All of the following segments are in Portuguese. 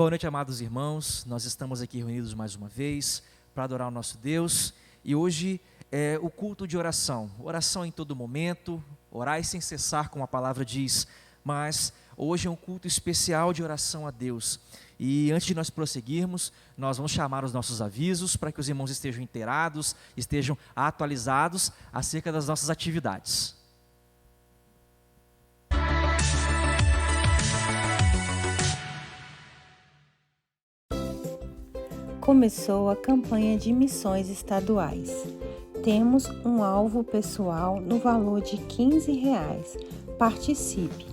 Boa noite, amados irmãos. Nós estamos aqui reunidos mais uma vez para adorar o nosso Deus. E hoje é o culto de oração. Oração em todo momento, orai sem cessar, como a palavra diz. Mas hoje é um culto especial de oração a Deus. E antes de nós prosseguirmos, nós vamos chamar os nossos avisos para que os irmãos estejam inteirados, estejam atualizados acerca das nossas atividades. Começou a campanha de missões estaduais. Temos um alvo pessoal no valor de R$15. Participe!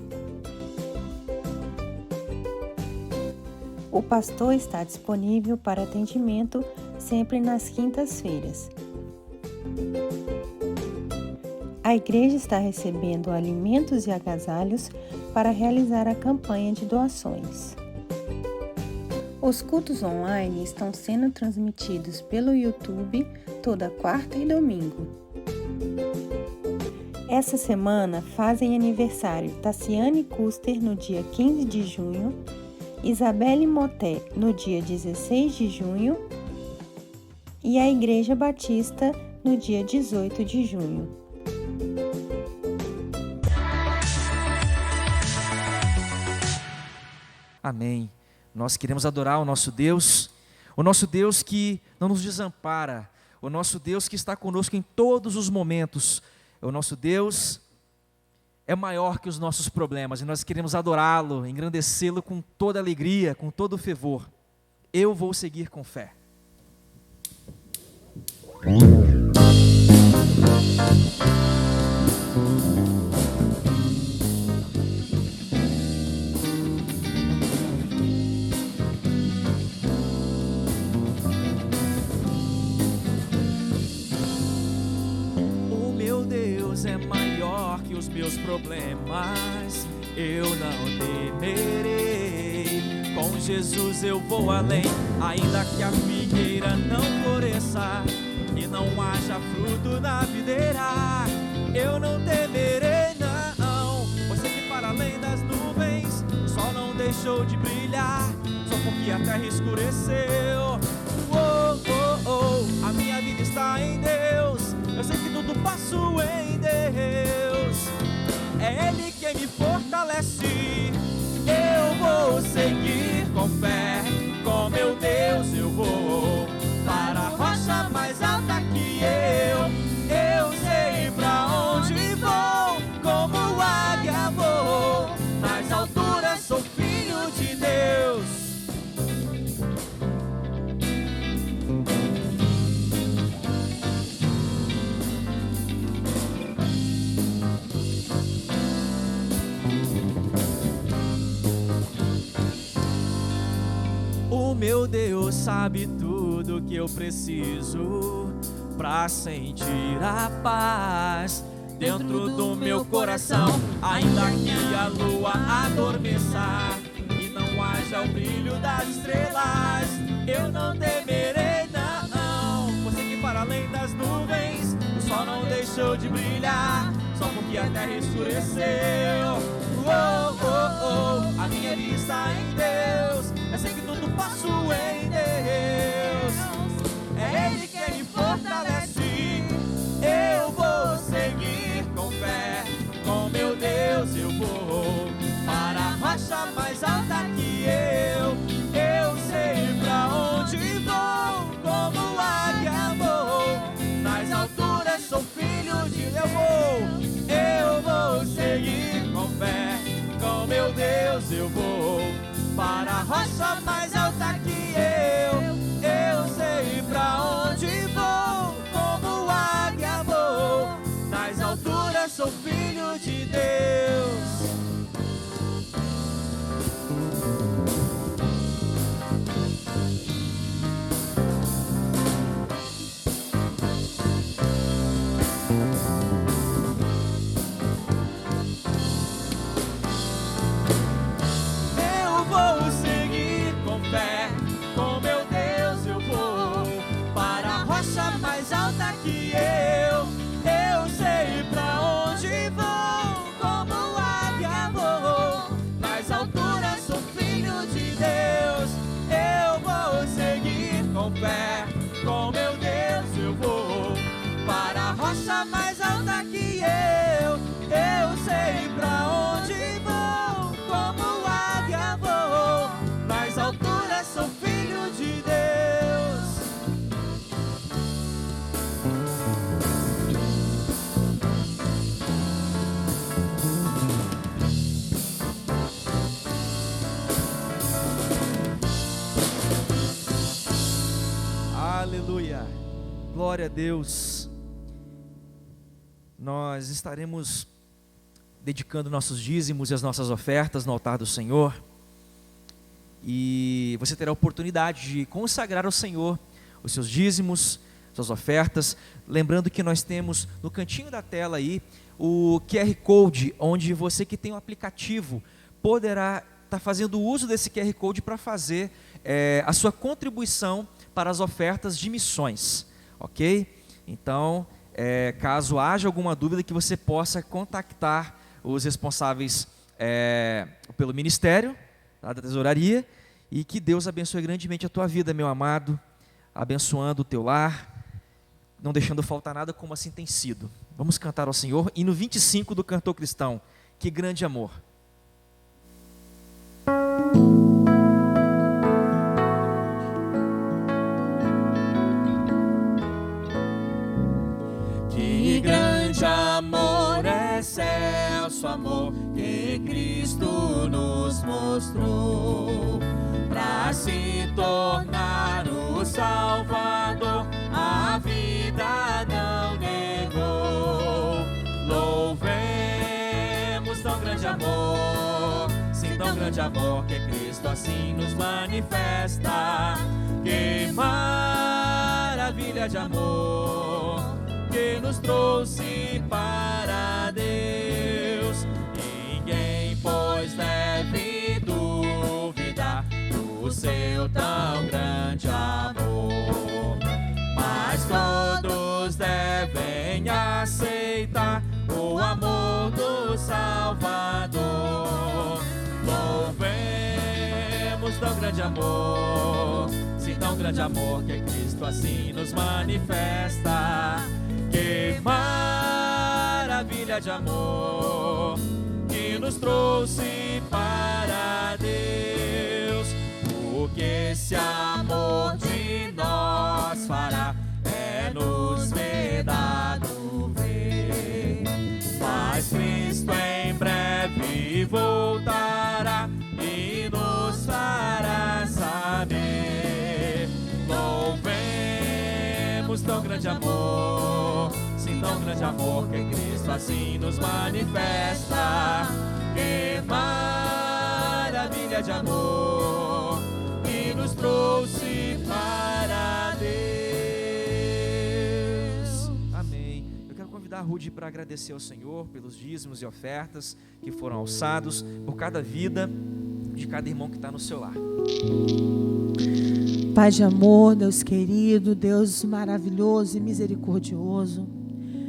O pastor está disponível para atendimento sempre nas quintas-feiras. A igreja está recebendo alimentos e agasalhos para realizar a campanha de doações. Os cultos online estão sendo transmitidos pelo YouTube toda quarta e domingo. Essa semana fazem aniversário Tassiane Custer no dia 15 de junho, Isabelle Moté no dia 16 de junho e a Igreja Batista no dia 18 de junho. Amém. Nós queremos adorar o nosso Deus que não nos desampara, o nosso Deus que está conosco em todos os momentos. O nosso Deus é maior que os nossos problemas e nós queremos adorá-lo, engrandecê-lo com toda alegria, com todo fervor. Eu vou seguir com fé. É maior que os meus problemas, eu não temerei. Com Jesus eu vou além, ainda que a figueira não floresça e não haja fruto na videira, eu não temerei não. Você que para além das nuvens, o sol não deixou de brilhar, só porque a terra escureceu. A minha vida está em Deus, eu sei que tudo posso em Deus. É Ele quem me fortalece. Eu vou seguir com fé, com meu Deus eu vou para a rocha mais alta que eu sei pra onde vou, como águia vou, nas alturas sou filho de Deus. O meu Deus sabe tudo que eu preciso pra sentir a paz dentro do meu coração. Ainda que a lua adormeça e não haja o brilho das estrelas, eu não temerei não. Você que para além das nuvens, o sol não deixou de brilhar, só porque a terra escureceu. A minha vida está em Deus, eu sei que tudo posso em Deus. É Ele quem me fortalece. Eu vou seguir com fé, com meu Deus eu vou para a rocha mais alta que eu sei pra onde vou, como águia vou, nas alturas sou filho de Deus. Eu vou seguir com fé, com meu Deus eu vou para a rocha mais alta que eu sei pra onde vou, como águia vou, nas alturas sou filho de Deus. Vou seguir com fé, com meu Deus eu vou para a rocha mais alta que eu sei pra onde vou, como águia vou. glória a Deus. Nós estaremos dedicando nossos dízimos e as nossas ofertas no altar do Senhor. E você terá a oportunidade de consagrar ao Senhor os seus dízimos, suas ofertas. Lembrando que nós temos no cantinho da tela aí o QR Code, onde você que tem o aplicativo poderá estar fazendo uso desse QR Code para fazer a sua contribuição para as ofertas de missões, ok? Então, caso haja alguma dúvida, que você possa contactar os responsáveis pelo ministério, da tesouraria, e que Deus abençoe grandemente a tua vida, meu amado, abençoando o teu lar, não deixando faltar nada, como assim tem sido. Vamos cantar ao Senhor, hino 25 do Cantor Cristão, Que Grande Amor. Que grande amor, excelso amor, que Cristo nos mostrou, para se tornar o Salvador, a vida não negou. Louvemos tão grande amor, sim, tão grande amor, que Cristo assim nos manifesta. Que maravilha de amor, que nos trouxe para Deus. Ninguém, pois, deve duvidar do seu tão grande amor, mas todos devem aceitar o amor do Salvador. Louvemos tão grande amor, sim, tão grande amor, que Cristo assim nos manifesta. Que maravilha de amor, que nos trouxe para Deus. O que esse amor de nós fará é nos ver dado ver. Mas Cristo em breve voltará e nos fará saber. Louvemos tão grande amor, sim, tão grande amor, que Cristo assim nos manifesta. Que maravilha de amor, que nos trouxe para Deus. Amém. Eu quero convidar a Rude para agradecer ao Senhor pelos dízimos e ofertas que foram alçados, por cada vida de cada irmão que está no seu lar. Pai de amor, Deus querido, Deus maravilhoso e misericordioso,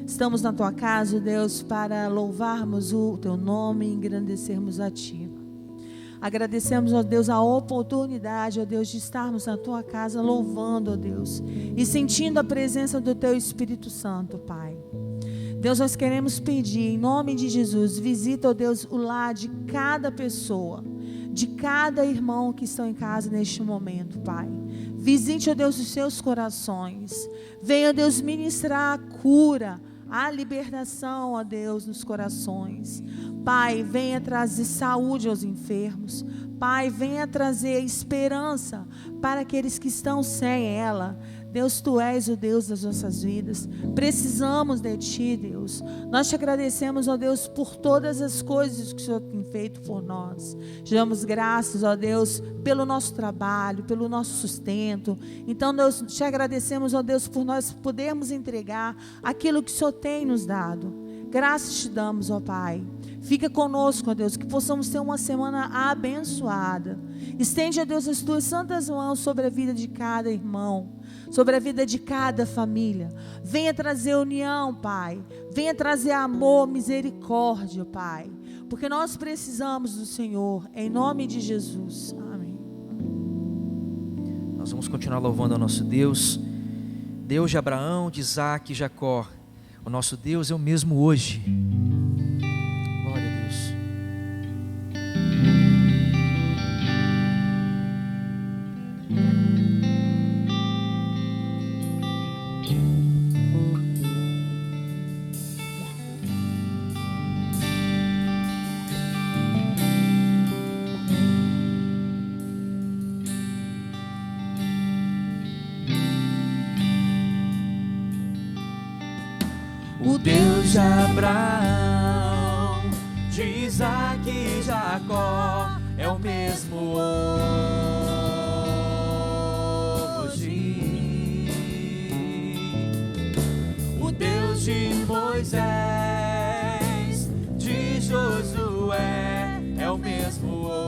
estamos na Tua casa, Deus, para louvarmos o Teu nome e engrandecermos a Ti. Agradecemos, ó Deus, a oportunidade, ó Deus, de estarmos na Tua casa louvando, ó Deus, e sentindo a presença do Teu Espírito Santo, Pai. Deus, nós queremos pedir, em nome de Jesus, visita, ó Deus, o lar de cada pessoa, de cada irmão que estão em casa neste momento, Pai. Visite, ó Deus, os seus corações. Venha, ó Deus, ministrar a cura, a libertação, ó Deus, nos corações. Pai, venha trazer saúde aos enfermos. Pai, venha trazer esperança para aqueles que estão sem ela. Deus, Tu és o Deus das nossas vidas. Precisamos de Ti, Deus. Nós Te agradecemos, ó Deus, por todas as coisas que o Senhor tem feito por nós. Te damos graças, ó Deus, pelo nosso trabalho, pelo nosso sustento. Então, Deus, Te agradecemos, ó Deus, por nós podermos entregar aquilo que o Senhor tem nos dado. Graças Te damos, ó Pai. Fica conosco, ó Deus, que possamos ter uma semana abençoada. Estende, ó Deus, as Tuas santas mãos sobre a vida de cada irmão, sobre a vida de cada família. Venha trazer união, Pai. Venha trazer amor, misericórdia, Pai. Porque nós precisamos do Senhor, em nome de Jesus. Amém. Nós vamos continuar louvando ao nosso Deus, Deus de Abraão, de Isaac e Jacó. O nosso Deus é o mesmo hoje. Glória a Deus. Abraão, de Isaac e Jacó, é o mesmo hoje. O Deus de Moisés, de Josué, é o mesmo hoje.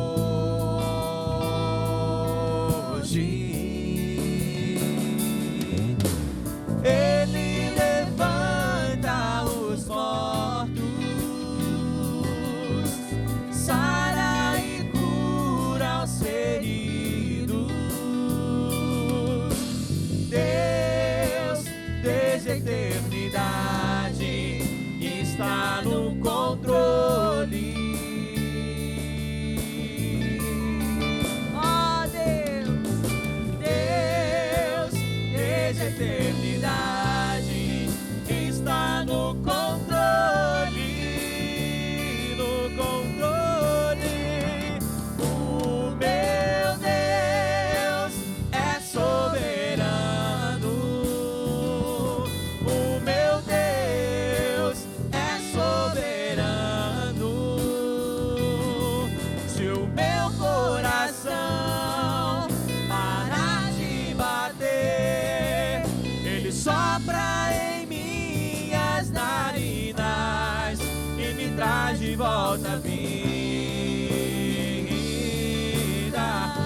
Ele levanta os mortos, sara e cura os feridos. Deus, desde a eternidade, está no controle. Oh Deus, Deus, desde a eternidade, está no controle, no controle. O meu Deus é soberano, o meu Deus é soberano. Se o meu coração parar de bater, Ele sopra em minhas narinas e me traz de volta a vida.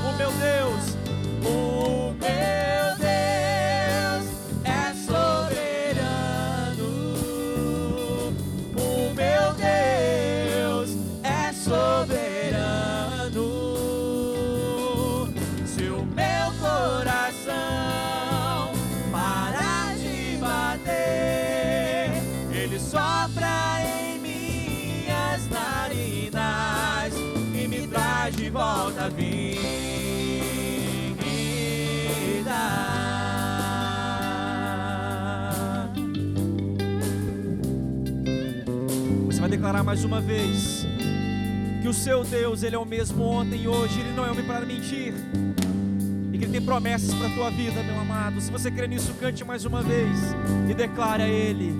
O meu Deus é soberano. O meu Deus é soberano. Se o meu coração parar de bater, Ele sopra em minhas narinas e me traz de volta a vida. Você vai declarar mais uma vez que o seu Deus, Ele é o mesmo ontem e hoje. Ele não é homem para mentir, e que Ele tem promessas para a tua vida, meu amado. Se você crê nisso, cante mais uma vez e declare a Ele.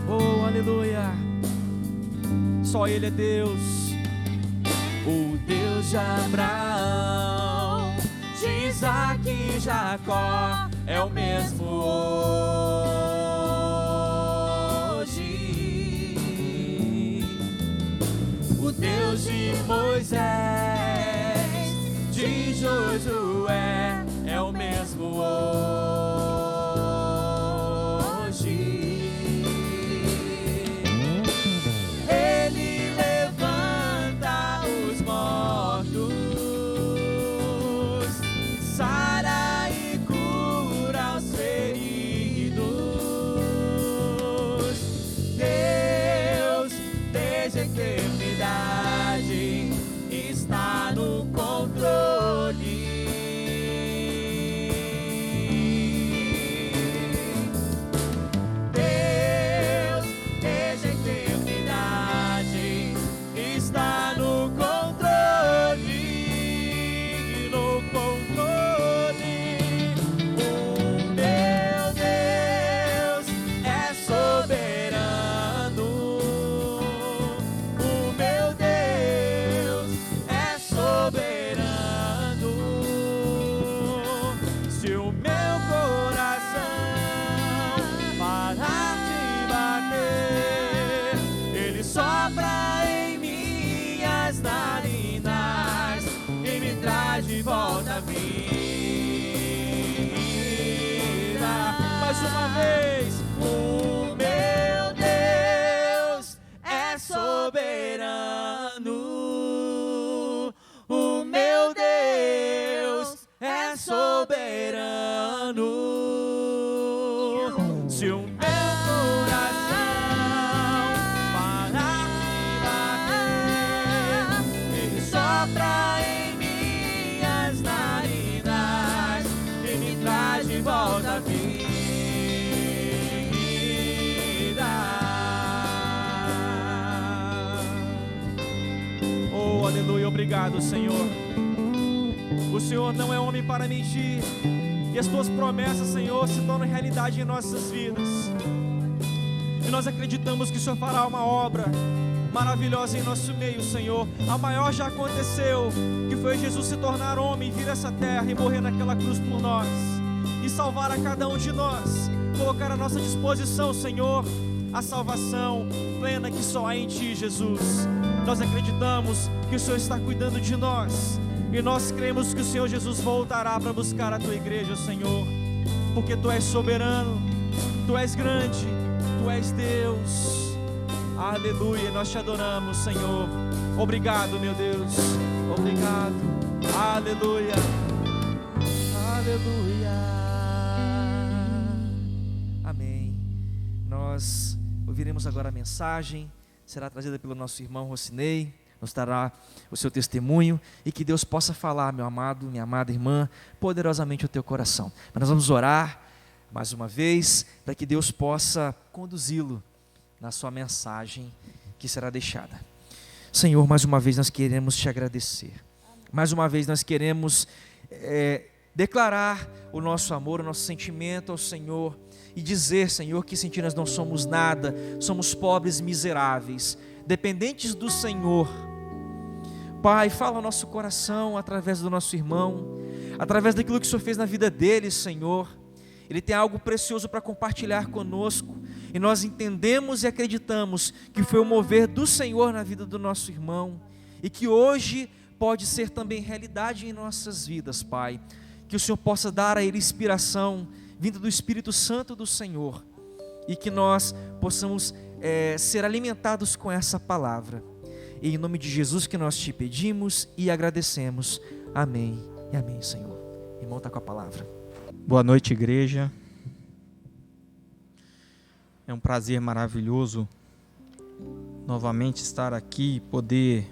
Oh, aleluia. Só Ele é Deus. O Deus de Abraão, de Isaac e Jacó, é o mesmo hoje. O Deus de Moisés, de Josué, é o mesmo hoje. Ele levanta os mortos, sara e cura os feridos. Deus, desde a eternidade, está no controle. Deus, desde a eternidade, está no controle, no controle. O meu Deus é soberano. O meu Deus é soberano. Se o meu coração parar de bater, Ele sopra em minhas narinas e me traz de volta a vida. Mais uma vez, o meu Deus é soberano. O meu Deus é soberano. Se o meu coração parar de bater, Ele sopra em minhas narinas e me traz de volta a vida. Oh, aleluia, obrigado, Senhor. O Senhor não é homem para mentir, e as tuas promessas, Senhor, se tornam realidade em nossas vidas. E nós acreditamos que o Senhor fará uma obra maravilhosa em nosso meio, Senhor. A maior já aconteceu, que foi Jesus se tornar homem, vir a essa terra e morrer naquela cruz por nós, e salvar a cada um de nós, colocar à nossa disposição, Senhor, a salvação plena que só há em Ti, Jesus. Nós acreditamos que o Senhor está cuidando de nós, e nós cremos que o Senhor Jesus voltará para buscar a Tua igreja, Senhor, porque Tu és soberano, Tu és grande, Tu és Deus. Aleluia, nós Te adoramos, Senhor. Obrigado, meu Deus, obrigado. Aleluia, aleluia. Amém. Nós ouviremos agora a mensagem, será trazida pelo nosso irmão Rocinei, nos dará o seu testemunho, e que Deus possa falar, meu amado, minha amada irmã, poderosamente ao teu coração. Mas nós vamos orar mais uma vez, para que Deus possa conduzi-lo na sua mensagem que será deixada. Senhor, mais uma vez nós queremos Te agradecer. Mais uma vez nós queremos declarar o nosso amor, o nosso sentimento ao Senhor, e dizer, Senhor, que sem Ti nós não somos nada, somos pobres, miseráveis, dependentes do Senhor. Pai, fala ao nosso coração através do nosso irmão, através daquilo que o Senhor fez na vida dele, Senhor. Ele tem algo precioso para compartilhar conosco, e nós entendemos e acreditamos que foi o mover do Senhor na vida do nosso irmão, e que hoje pode ser também realidade em nossas vidas, Pai. Que o Senhor possa dar a ele inspiração vinda do Espírito Santo do Senhor, e que nós possamos ser alimentados com essa palavra. E em nome de Jesus que nós Te pedimos e agradecemos. Amém e amém, Senhor. O irmão está com a palavra. Boa noite, igreja. É um prazer maravilhoso novamente estar aqui e poder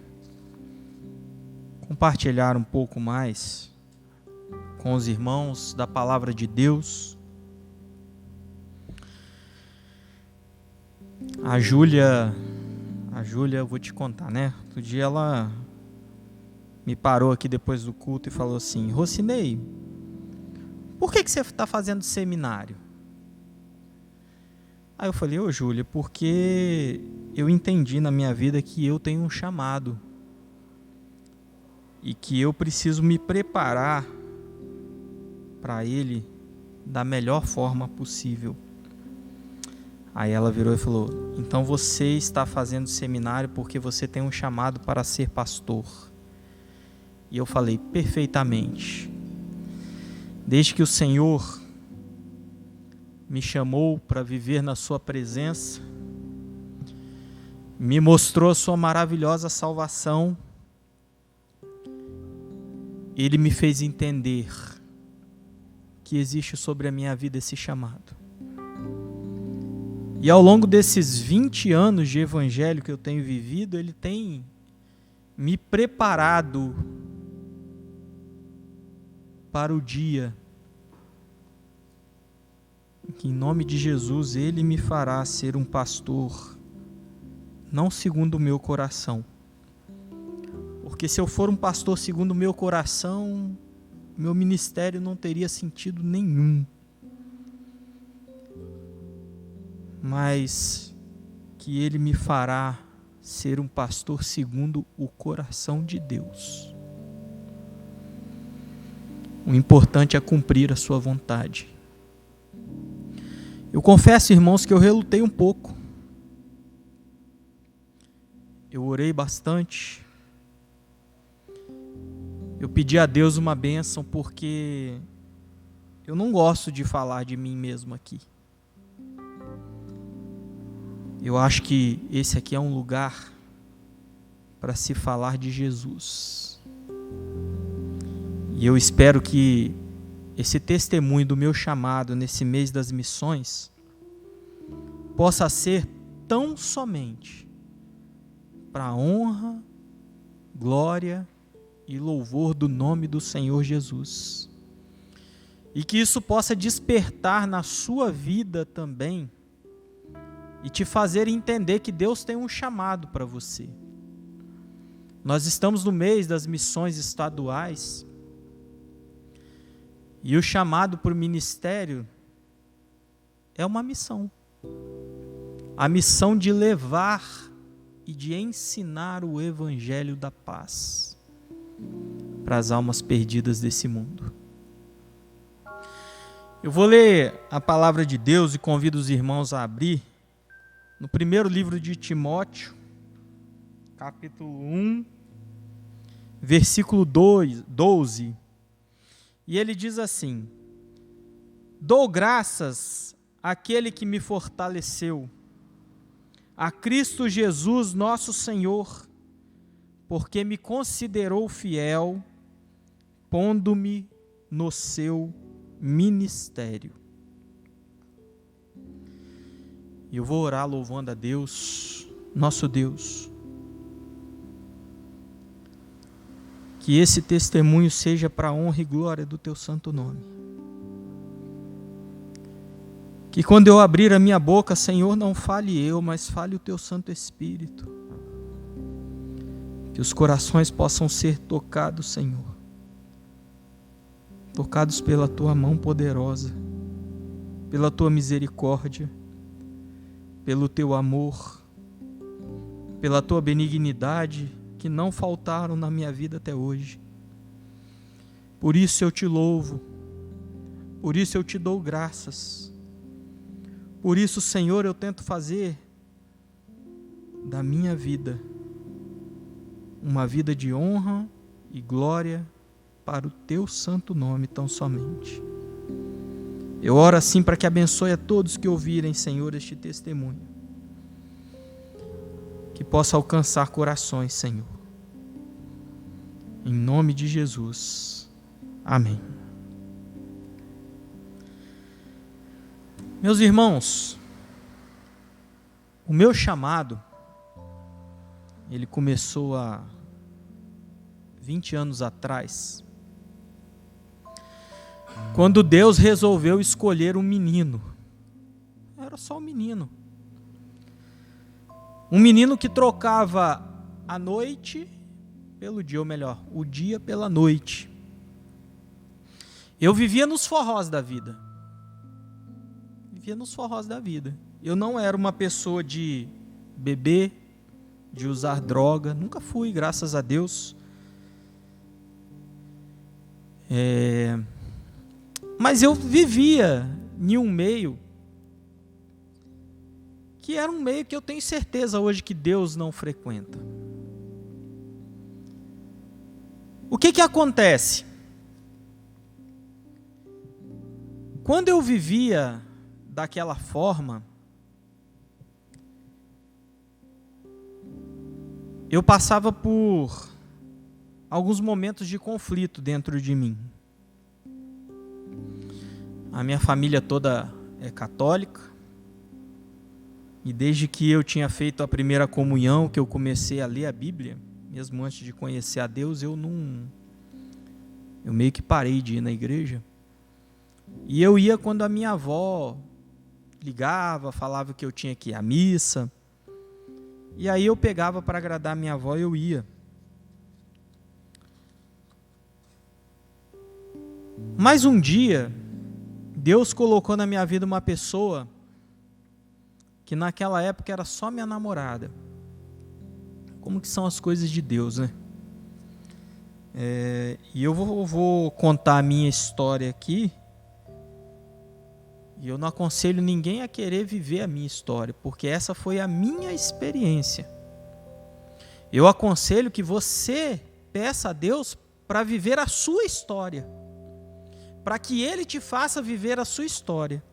compartilhar um pouco mais com os irmãos da palavra de Deus. A Júlia, eu vou te contar, né? Outro dia ela me parou aqui depois do culto e falou assim: Rocinei, por que você está fazendo seminário? Aí eu falei: ô Júlia, porque eu entendi na minha vida que eu tenho um chamado e que eu preciso me preparar para ele da melhor forma possível. Aí ela virou e falou: então você está fazendo seminário porque você tem um chamado para ser pastor. E eu falei: perfeitamente. Desde que o Senhor me chamou para viver na sua presença, me mostrou a sua maravilhosa salvação, Ele me fez entender que existe sobre a minha vida esse chamado. E ao longo desses 20 anos de evangelho que eu tenho vivido, Ele tem me preparado para o dia que, em nome de Jesus, Ele me fará ser um pastor, não segundo o meu coração. Porque se eu for um pastor segundo o meu coração, meu ministério não teria sentido nenhum. Mas que Ele me fará ser um pastor segundo o coração de Deus. O importante é cumprir a sua vontade. Eu confesso, irmãos, que eu relutei um pouco. Eu orei bastante. Eu pedi a Deus uma bênção porque eu não gosto de falar de mim mesmo aqui. Eu acho que esse aqui é um lugar para se falar de Jesus. E eu espero que esse testemunho do meu chamado nesse mês das missões possa ser tão somente para a honra, glória e louvor do nome do Senhor Jesus. E que isso possa despertar na sua vida também e te fazer entender que Deus tem um chamado para você. Nós estamos no mês das missões estaduais e o chamado para o ministério é uma missão. a missão de levar e de ensinar o evangelho da paz para as almas perdidas desse mundo. Eu vou ler a palavra de Deus e convido os irmãos a abrir no primeiro livro de Timóteo, capítulo 1, versículo 12. E ele diz assim: dou graças àquele que me fortaleceu, a Cristo Jesus nosso Senhor, porque me considerou fiel, pondo-me no seu ministério. E eu vou orar louvando a Deus, nosso Deus, que esse testemunho seja para a honra e glória do teu santo nome. Que quando eu abrir a minha boca, Senhor, não fale eu, mas fale o teu Santo Espírito. Que os corações possam ser tocados, Senhor. Tocados pela tua mão poderosa, pela tua misericórdia, pelo teu amor, pela tua benignidade, que não faltaram na minha vida até hoje. Por isso eu te louvo, por isso eu te dou graças. Por isso, Senhor, eu tento fazer da minha vida uma vida de honra e glória para o teu santo nome tão somente. Eu oro assim para que abençoe a todos que ouvirem, Senhor, este testemunho. Que possa alcançar corações, Senhor. Em nome de Jesus. Amém. Meus irmãos, o meu chamado, ele começou há 20 anos atrás, quando Deus resolveu escolher um menino. Era só um menino. Um menino que trocava a noite pelo dia, ou melhor, o dia pela noite. Eu vivia nos forrós da vida. Eu não era uma pessoa de beber, de usar droga. Nunca fui, graças a Deus. Mas eu vivia em um meio que era um meio que eu tenho certeza hoje que Deus não frequenta. O que acontece? Quando eu vivia daquela forma, eu passava por alguns momentos de conflito dentro de mim. A minha família toda é católica, e desde que eu tinha feito a primeira comunhão, que eu comecei a ler a Bíblia, mesmo antes de conhecer a Deus, eu meio que parei de ir na igreja. E eu ia quando a minha avó ligava, falava que eu tinha que ir à missa. E aí eu pegava para agradar a minha avó e eu ia. Mas um dia, Deus colocou na minha vida uma pessoa que naquela época era só minha namorada. Como que são as coisas de Deus, né? E eu vou contar a minha história aqui. E eu não aconselho ninguém a querer viver a minha história, porque essa foi a minha experiência. Eu aconselho que você peça a Deus para viver a sua história, para que Ele te faça viver a sua história.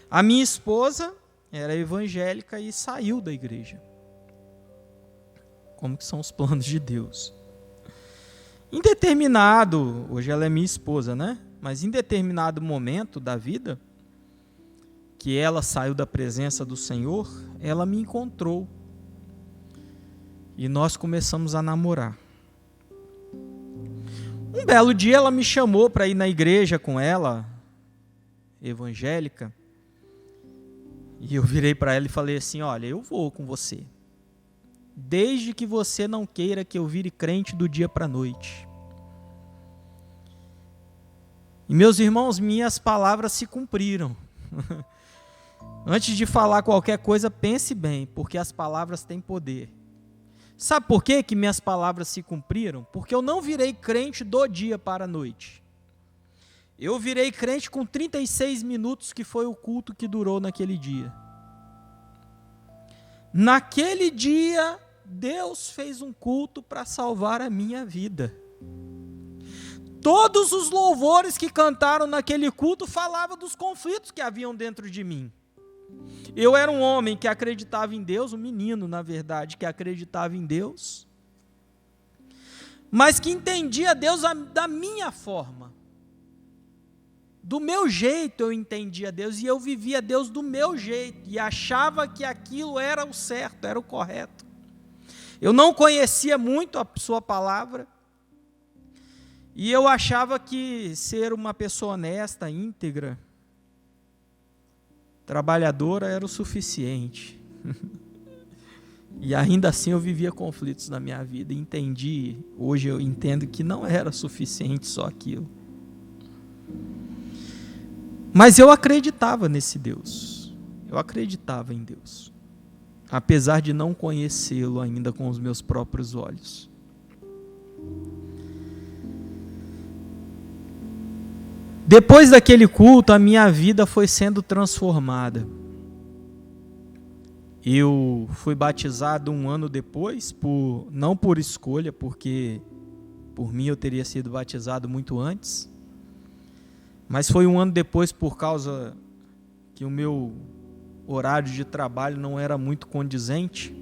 A minha esposa era evangélica e saiu da igreja. Como que são os planos de Deus? Hoje ela é minha esposa, né? Mas em determinado momento da vida, que ela saiu da presença do Senhor, ela me encontrou. E nós começamos a namorar. Um belo dia ela me chamou para ir na igreja com ela, evangélica. E eu virei para ela e falei assim: olha, eu vou com você, desde que você não queira que eu vire crente do dia para a noite. E meus irmãos, minhas palavras se cumpriram. Antes de falar qualquer coisa, pense bem, porque as palavras têm poder. Sabe por quê que minhas palavras se cumpriram? Porque eu não virei crente do dia para a noite. Eu virei crente com 36 minutos, que foi o culto que durou naquele dia. Naquele dia, Deus fez um culto para salvar a minha vida. Todos os louvores que cantaram naquele culto falavam dos conflitos que haviam dentro de mim. Eu era um homem que acreditava em Deus, um menino, na verdade, que acreditava em Deus, mas que entendia Deus da minha forma. Do meu jeito eu entendia Deus e eu vivia Deus do meu jeito e achava que aquilo era o certo, era o correto. Eu não conhecia muito a sua palavra e eu achava que ser uma pessoa honesta, íntegra, trabalhadora era o suficiente. E ainda assim eu vivia conflitos na minha vida e hoje eu entendo que não era suficiente só aquilo. Mas eu acreditava nesse Deus, eu acreditava em Deus, apesar de não conhecê-lo ainda com os meus próprios olhos. Depois daquele culto, a minha vida foi sendo transformada. Eu fui batizado um ano depois, não por escolha, porque por mim eu teria sido batizado muito antes, mas foi um ano depois por causa que o meu horário de trabalho não era muito condizente.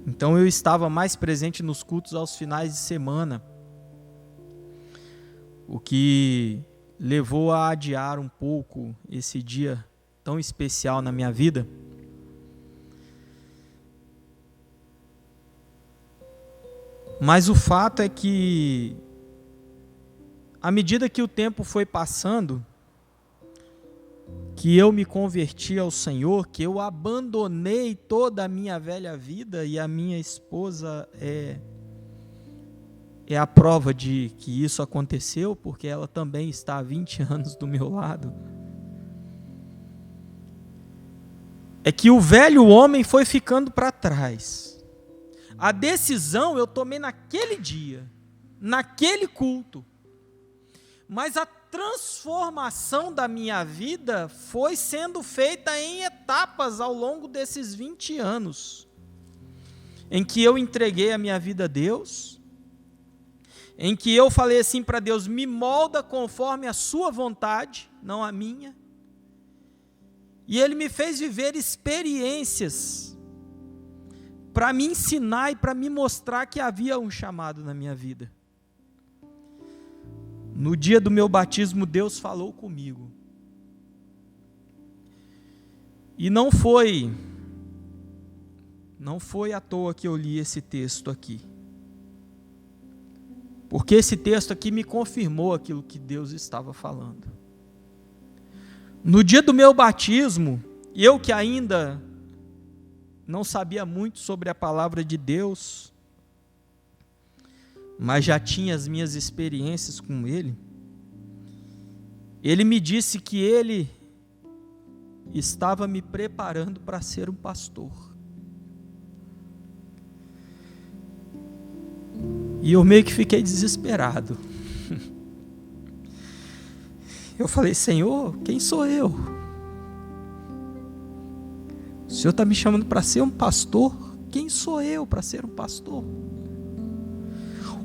Então eu estava mais presente nos cultos aos finais de semana, o que levou a adiar um pouco esse dia tão especial na minha vida. Mas o fato é que, à medida que o tempo foi passando, que eu me converti ao Senhor, que eu abandonei toda a minha velha vida, e a minha esposa é a prova de que isso aconteceu, porque ela também está há 20 anos do meu lado. É que o velho homem foi ficando para trás. A decisão eu tomei naquele dia, naquele culto. Mas a transformação da minha vida foi sendo feita em etapas ao longo desses 20 anos, em que eu entreguei a minha vida a Deus, em que eu falei assim para Deus: me molda conforme a sua vontade, não a minha. E Ele me fez viver experiências para me ensinar e para me mostrar que havia um chamado na minha vida. No dia do meu batismo, Deus falou comigo. E não foi à toa que eu li esse texto aqui. Porque esse texto aqui me confirmou aquilo que Deus estava falando. No dia do meu batismo, eu que ainda não sabia muito sobre a palavra de Deus, mas já tinha as minhas experiências com Ele, Ele me disse que Ele estava me preparando para ser um pastor. E eu meio que fiquei desesperado. Eu falei: Senhor, quem sou eu? O Senhor está me chamando para ser um pastor? Quem sou eu para ser um pastor?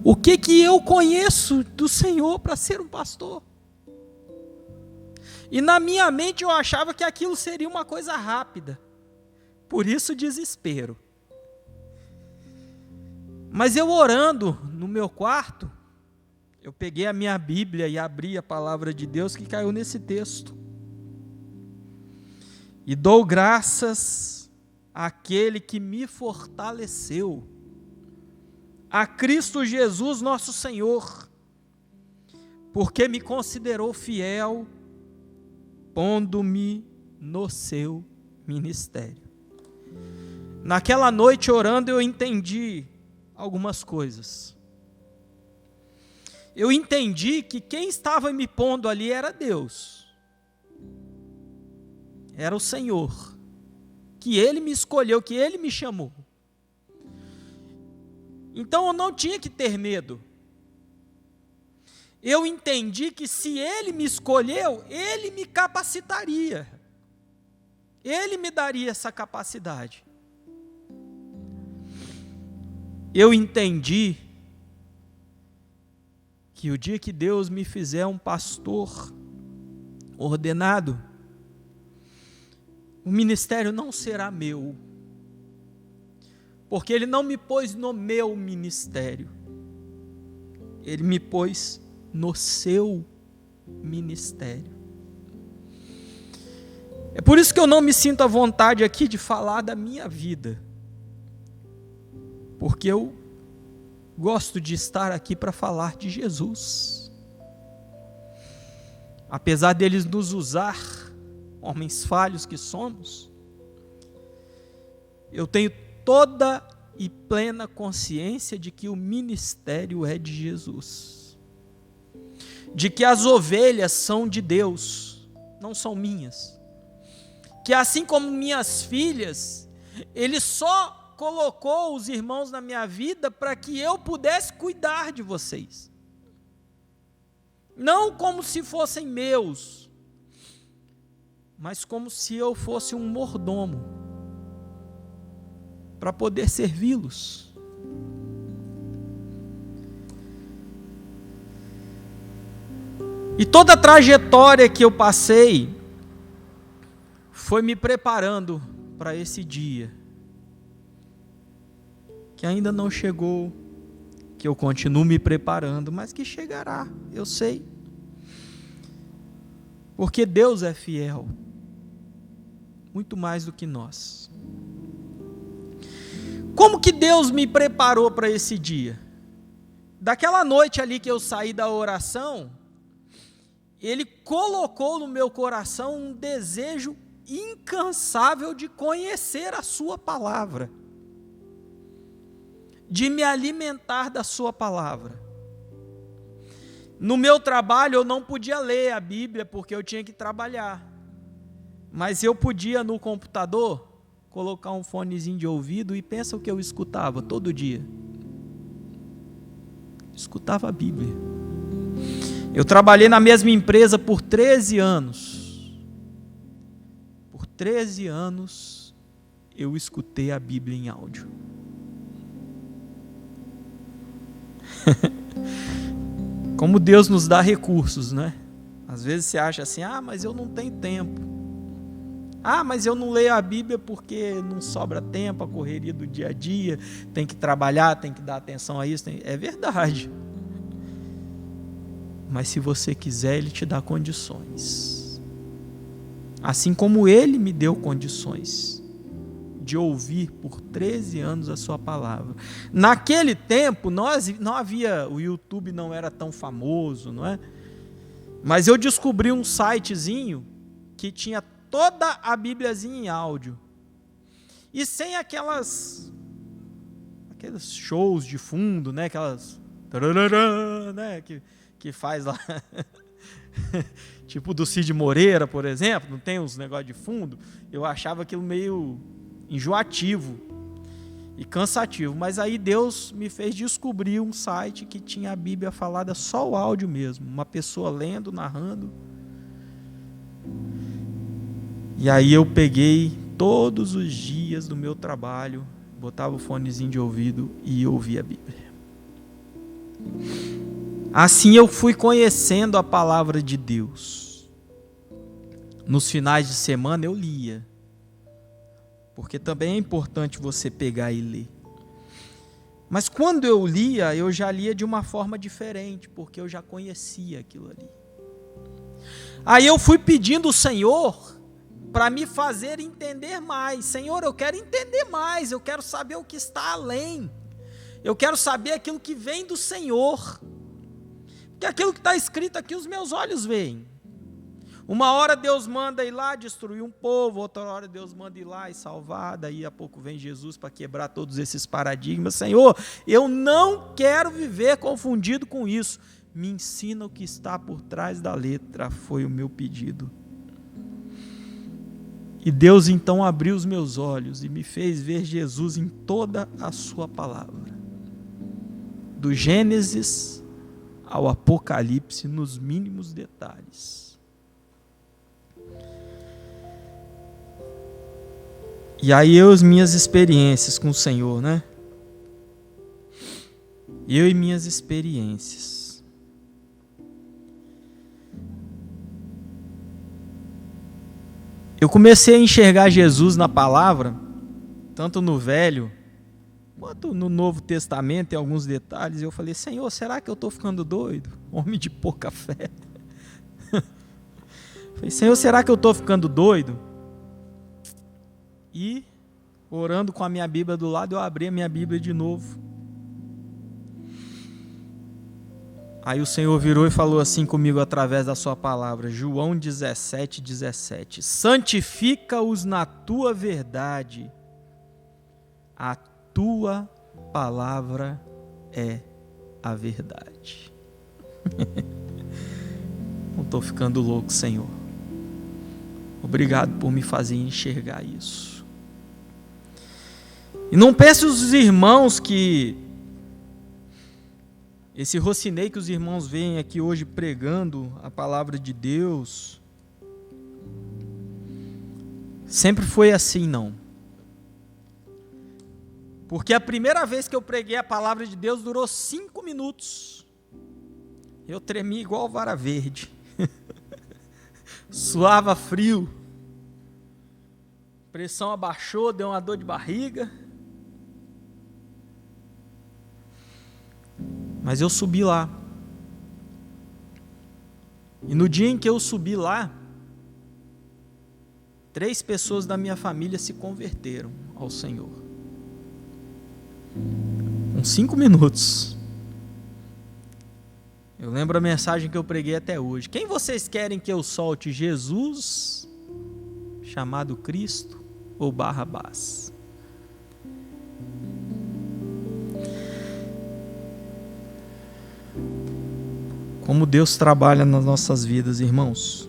O que eu conheço do Senhor para ser um pastor? E na minha mente eu achava que aquilo seria uma coisa rápida. Por isso o desespero. Mas eu orando no meu quarto, eu peguei a minha Bíblia e abri a palavra de Deus que caiu nesse texto. E dou graças àquele que me fortaleceu, a Cristo Jesus nosso Senhor, porque me considerou fiel, pondo-me no seu ministério. Naquela noite orando eu entendi algumas coisas. Eu entendi que quem estava me pondo ali era Deus. era o Senhor, que Ele me escolheu, que Ele me chamou. Então eu não tinha que ter medo. Eu entendi que se Ele me escolheu, Ele me capacitaria. Ele me daria essa capacidade. Eu entendi que o dia que Deus me fizer um pastor ordenado, o ministério não será meu, porque Ele não me pôs no meu ministério, Ele me pôs no seu ministério. É por isso que eu não me sinto à vontade aqui de falar da minha vida, porque eu gosto de estar aqui para falar de Jesus. Apesar deles nos usar, homens falhos que somos, eu tenho toda e plena consciência de que o ministério é de Jesus, de que as ovelhas são de Deus, não são minhas, que assim como minhas filhas, Ele só colocou os irmãos na minha vida para que eu pudesse cuidar de vocês, não como se fossem meus, mas como se eu fosse um mordomo, para poder servi-los. E toda a trajetória que eu passei foi me preparando para esse dia, que ainda não chegou, que eu continuo me preparando, mas que chegará, eu sei. Porque Deus é fiel, muito mais do que nós. Como que Deus me preparou para esse dia? Daquela noite ali que eu saí da oração, Ele colocou no meu coração um desejo incansável de conhecer a sua palavra, de me alimentar da sua palavra. No meu trabalho eu não podia ler a Bíblia porque eu tinha que trabalhar, mas eu podia no computador colocar um fonezinho de ouvido e pensa o que eu escutava todo dia. Escutava a Bíblia. Eu trabalhei na mesma empresa por 13 anos. Por 13 anos eu escutei a Bíblia em áudio. Como Deus nos dá recursos, né? Às vezes você acha assim, mas eu não tenho tempo. Mas eu não leio a Bíblia porque não sobra tempo, a correria do dia a dia, tem que trabalhar, tem que dar atenção a isso. É verdade. Mas se você quiser, Ele te dá condições. Assim como Ele me deu condições de ouvir por 13 anos a sua palavra. Naquele tempo, não havia, o YouTube não era tão famoso, não é? Mas eu descobri um sitezinho que tinha toda a Bíbliazinha em áudio. E sem aqueles shows de fundo, né? Aquelas... né? Que faz lá... tipo do Cid Moreira, por exemplo, não tem uns negócios de fundo. Eu achava aquilo meio enjoativo e cansativo, mas aí Deus me fez descobrir um site que tinha a Bíblia falada, só o áudio mesmo, uma pessoa lendo, narrando. E aí eu peguei todos os dias do meu trabalho, botava o fonezinho de ouvido e ouvia a Bíblia. Assim eu fui conhecendo a palavra de Deus. Nos finais de semana eu lia, porque também é importante você pegar e ler. Mas quando eu lia, eu já lia de uma forma diferente, porque eu já conhecia aquilo ali. Aí eu fui pedindo ao Senhor para me fazer entender mais. Senhor, eu quero entender mais, eu quero saber o que está além. Eu quero saber aquilo que vem do Senhor. Porque aquilo que está escrito aqui, os meus olhos veem. Uma hora Deus manda ir lá destruir um povo, outra hora Deus manda ir lá e salvar, daí a pouco vem Jesus para quebrar todos esses paradigmas. Senhor, eu não quero viver confundido com isso. Me ensina o que está por trás da letra, foi o meu pedido. E Deus então abriu os meus olhos e me fez ver Jesus em toda a sua palavra. Do Gênesis ao Apocalipse, nos mínimos detalhes. E aí as minhas experiências com o Senhor, né? Eu e minhas experiências. Eu comecei a enxergar Jesus na palavra, tanto no Velho quanto no Novo Testamento, em alguns detalhes. Eu falei, Senhor, será que eu estou ficando doido? Homem de pouca fé. Falei, Senhor, será que eu estou ficando doido? E, orando com a minha Bíblia do lado, eu abri a minha Bíblia de novo. Aí o Senhor virou e falou assim comigo através da sua palavra, João 17:17. Santifica-os na tua verdade, a tua palavra é a verdade. Não estou ficando louco, Senhor. Obrigado por me fazer enxergar isso. E não pense os irmãos que esse Rocinei que os irmãos veem aqui hoje pregando a palavra de Deus, sempre foi assim, não. Porque a primeira vez que eu preguei a palavra de Deus durou 5 minutos. Eu tremi igual vara verde. Suava frio. Pressão abaixou, deu uma dor de barriga. Mas eu subi lá. E no dia em que eu subi lá, 3 pessoas da minha família se converteram ao Senhor. Com 5 minutos. Eu lembro a mensagem que eu preguei até hoje. Quem vocês querem que eu solte? Jesus, chamado Cristo, ou Barrabás? Como Deus trabalha nas nossas vidas, irmãos.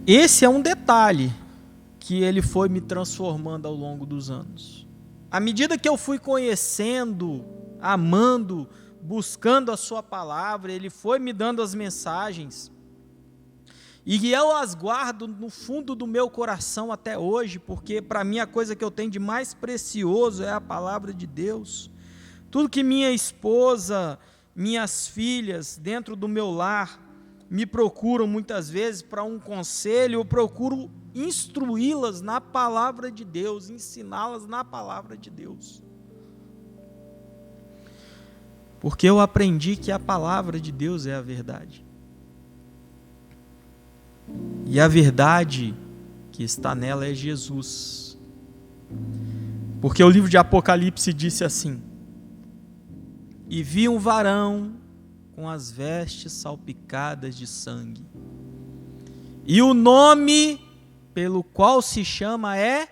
Esse é um detalhe que Ele foi me transformando ao longo dos anos. À medida que eu fui conhecendo, amando, buscando a Sua palavra, Ele foi me dando as mensagens. E eu as guardo no fundo do meu coração até hoje, porque para mim a coisa que eu tenho de mais precioso é a palavra de Deus. Tudo que minha esposa, minhas filhas, dentro do meu lar, me procuram muitas vezes para um conselho, eu procuro instruí-las na palavra de Deus, ensiná-las na palavra de Deus. Porque eu aprendi que a palavra de Deus é a verdade. E a verdade que está nela é Jesus. Porque o livro de Apocalipse disse assim: e vi um varão com as vestes salpicadas de sangue. E o nome pelo qual se chama é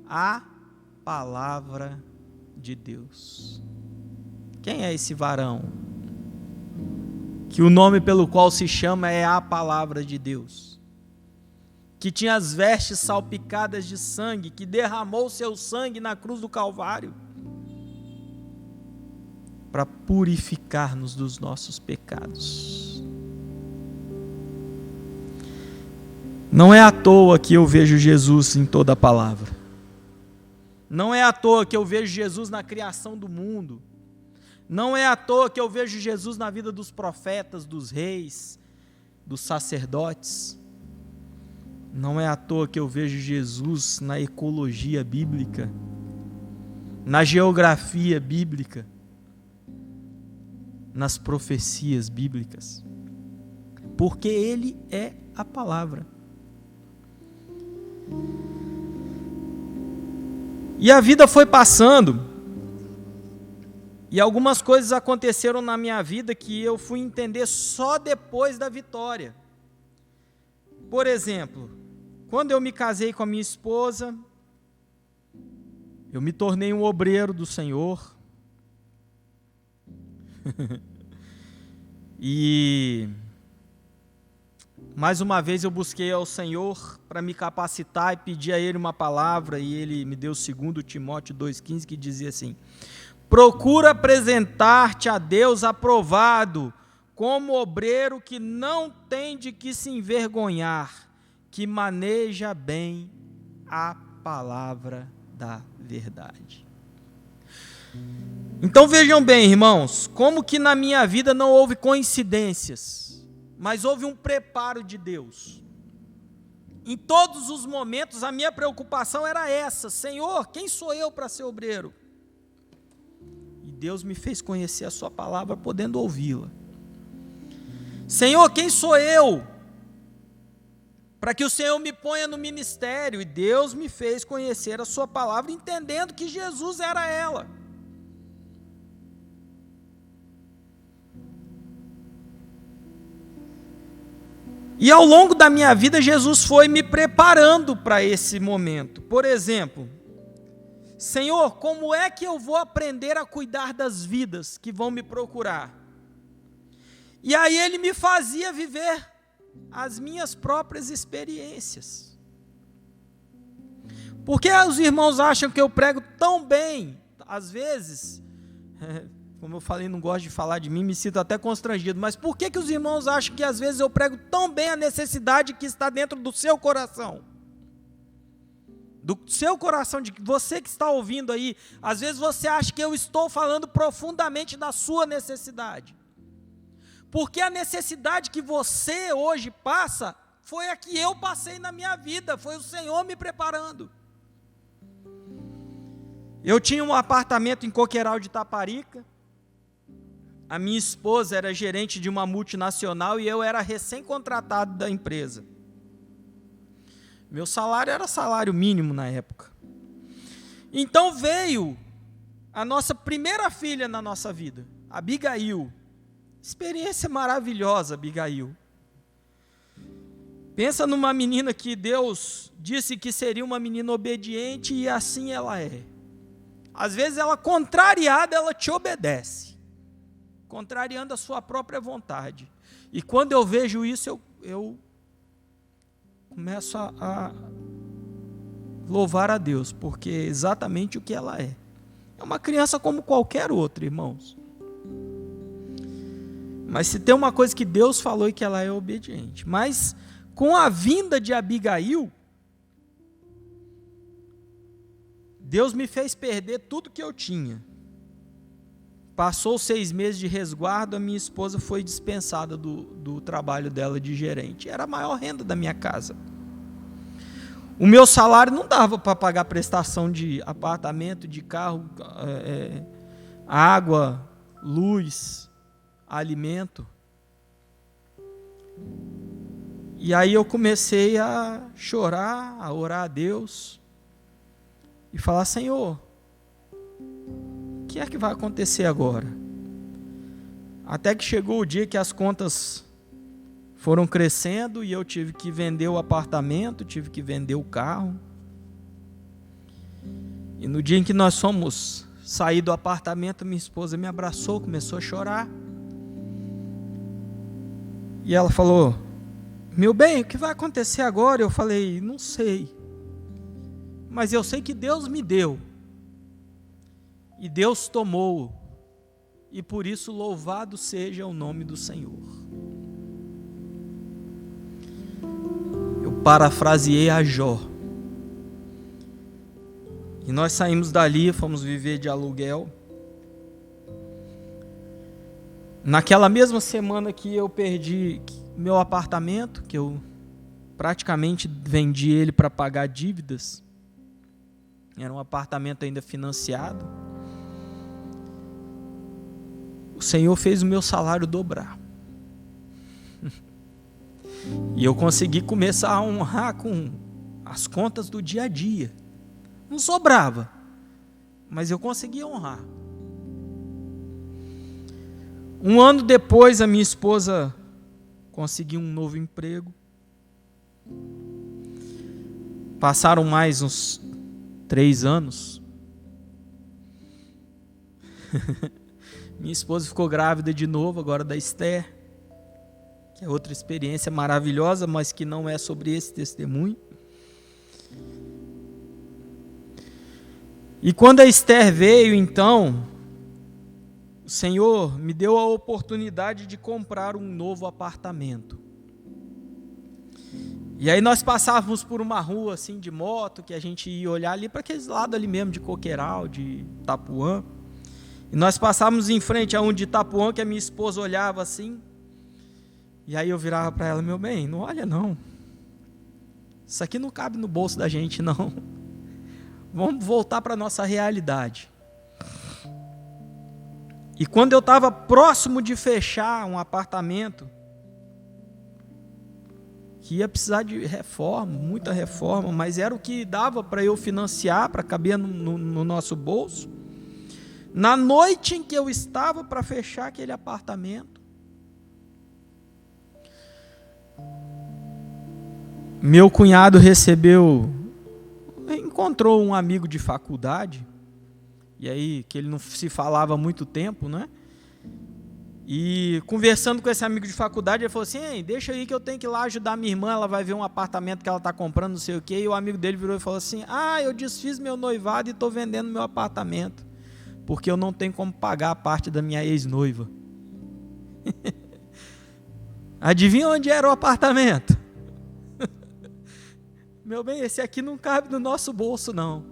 a palavra de Deus. Quem é esse varão? Que o nome pelo qual se chama é a palavra de Deus. Que tinha as vestes salpicadas de sangue, que derramou seu sangue na cruz do Calvário para purificar-nos dos nossos pecados. Não é à toa que eu vejo Jesus em toda a palavra. Não é à toa que eu vejo Jesus na criação do mundo. Não é à toa que eu vejo Jesus na vida dos profetas, dos reis, dos sacerdotes. Não é à toa que eu vejo Jesus na ecologia bíblica, na geografia bíblica, nas profecias bíblicas, porque Ele é a palavra. E a vida foi passando, e algumas coisas aconteceram na minha vida que eu fui entender só depois da vitória. Por exemplo, quando eu me casei com a minha esposa, eu me tornei um obreiro do Senhor. E Mais uma vez eu busquei ao Senhor para me capacitar e pedi a Ele uma palavra, e Ele me deu 2 Timóteo 2,15, que dizia assim: procura apresentar-te a Deus aprovado, como obreiro que não tem de que se envergonhar, que maneja bem a palavra da verdade. Então vejam bem, irmãos, como que na minha vida não houve coincidências, mas houve um preparo de Deus. Em todos os momentos a minha preocupação era essa: Senhor, quem sou eu para ser obreiro? E Deus me fez conhecer a sua palavra, podendo ouvi-la. Senhor, quem sou eu para que o Senhor me ponha no ministério? E Deus me fez conhecer a sua palavra, entendendo que Jesus era ela. E ao longo da minha vida, Jesus foi me preparando para esse momento. Por exemplo, Senhor, como é que eu vou aprender a cuidar das vidas que vão me procurar? E aí Ele me fazia viver as minhas próprias experiências. Porque os irmãos acham que eu prego tão bem, às vezes, como eu falei, não gosto de falar de mim, me sinto até constrangido, mas por que os irmãos acham que às vezes eu prego tão bem a necessidade que está dentro do seu coração? Do seu coração, de você que está ouvindo aí, às vezes você acha que eu estou falando profundamente da sua necessidade. Porque a necessidade que você hoje passa, foi a que eu passei na minha vida, foi o Senhor me preparando. Eu tinha um apartamento em Coqueiral de Itaparica, a minha esposa era gerente de uma multinacional e eu era recém-contratado da empresa. Meu salário era salário mínimo na época. Então veio a nossa primeira filha na nossa vida, Abigail. Experiência maravilhosa, Abigail. Pensa numa menina que Deus disse que seria uma menina obediente, e assim ela é. Às vezes ela, contrariada, ela te obedece, contrariando a sua própria vontade. E quando eu vejo isso, eu começo a louvar a Deus, porque é exatamente o que ela é. É uma criança como qualquer outra, irmãos. Mas se tem uma coisa que Deus falou, é que ela é obediente. Mas com a vinda de Abigail, Deus me fez perder tudo que eu tinha. Passou 6 meses de resguardo, a minha esposa foi dispensada do trabalho dela de gerente. Era a maior renda da minha casa. O meu salário não dava para pagar prestação de apartamento, de carro, água, luz, alimento. E aí eu comecei a chorar, a orar a Deus e falar: Senhor, o que é que vai acontecer agora? Até que chegou o dia que as contas foram crescendo e eu tive que vender o apartamento, tive que vender o carro. E no dia em que nós fomos sair do apartamento, minha esposa me abraçou, começou a chorar. E ela falou: meu bem, o que vai acontecer agora? Eu falei: não sei. Mas eu sei que Deus me deu. E Deus tomou. E por isso louvado seja o nome do Senhor. Eu parafraseei a Jó. E nós saímos dali, fomos viver de aluguel. Naquela mesma semana que eu perdi meu apartamento, que eu praticamente vendi ele para pagar dívidas, era um apartamento ainda financiado, o Senhor fez o meu salário dobrar. E eu consegui começar a honrar com as contas do dia a dia. Não sobrava, mas eu conseguia honrar. Um ano depois, a minha esposa conseguiu um novo emprego. Passaram mais uns 3 anos. Minha esposa ficou grávida de novo, agora da Esther. que é outra experiência maravilhosa, mas que não é sobre esse testemunho. E quando a Esther veio, então, o Senhor me deu a oportunidade de comprar um novo apartamento. E aí nós passávamos por uma rua assim de moto, que a gente ia olhar ali para aqueles lados ali mesmo, de Coqueiral, de Itapuã. E nós passávamos em frente a um de Itapuã, que a minha esposa olhava assim. E aí eu virava para ela: meu bem, não olha não. Isso aqui não cabe no bolso da gente não. Vamos voltar para a nossa realidade. E quando eu estava próximo de fechar um apartamento, que ia precisar de reforma, muita reforma, mas era o que dava para eu financiar, para caber no nosso bolso. Na noite em que eu estava para fechar aquele apartamento, meu cunhado encontrou um amigo de faculdade, e aí que ele não se falava há muito tempo, né? E conversando com esse amigo de faculdade, ele falou assim: ei, deixa aí que eu tenho que ir lá ajudar minha irmã, ela vai ver um apartamento que ela está comprando, não sei o quê. E o amigo dele virou e falou assim: eu desfiz meu noivado e estou vendendo meu apartamento, porque eu não tenho como pagar a parte da minha ex-noiva. Adivinha onde era o apartamento? Meu bem, esse aqui não cabe no nosso bolso não.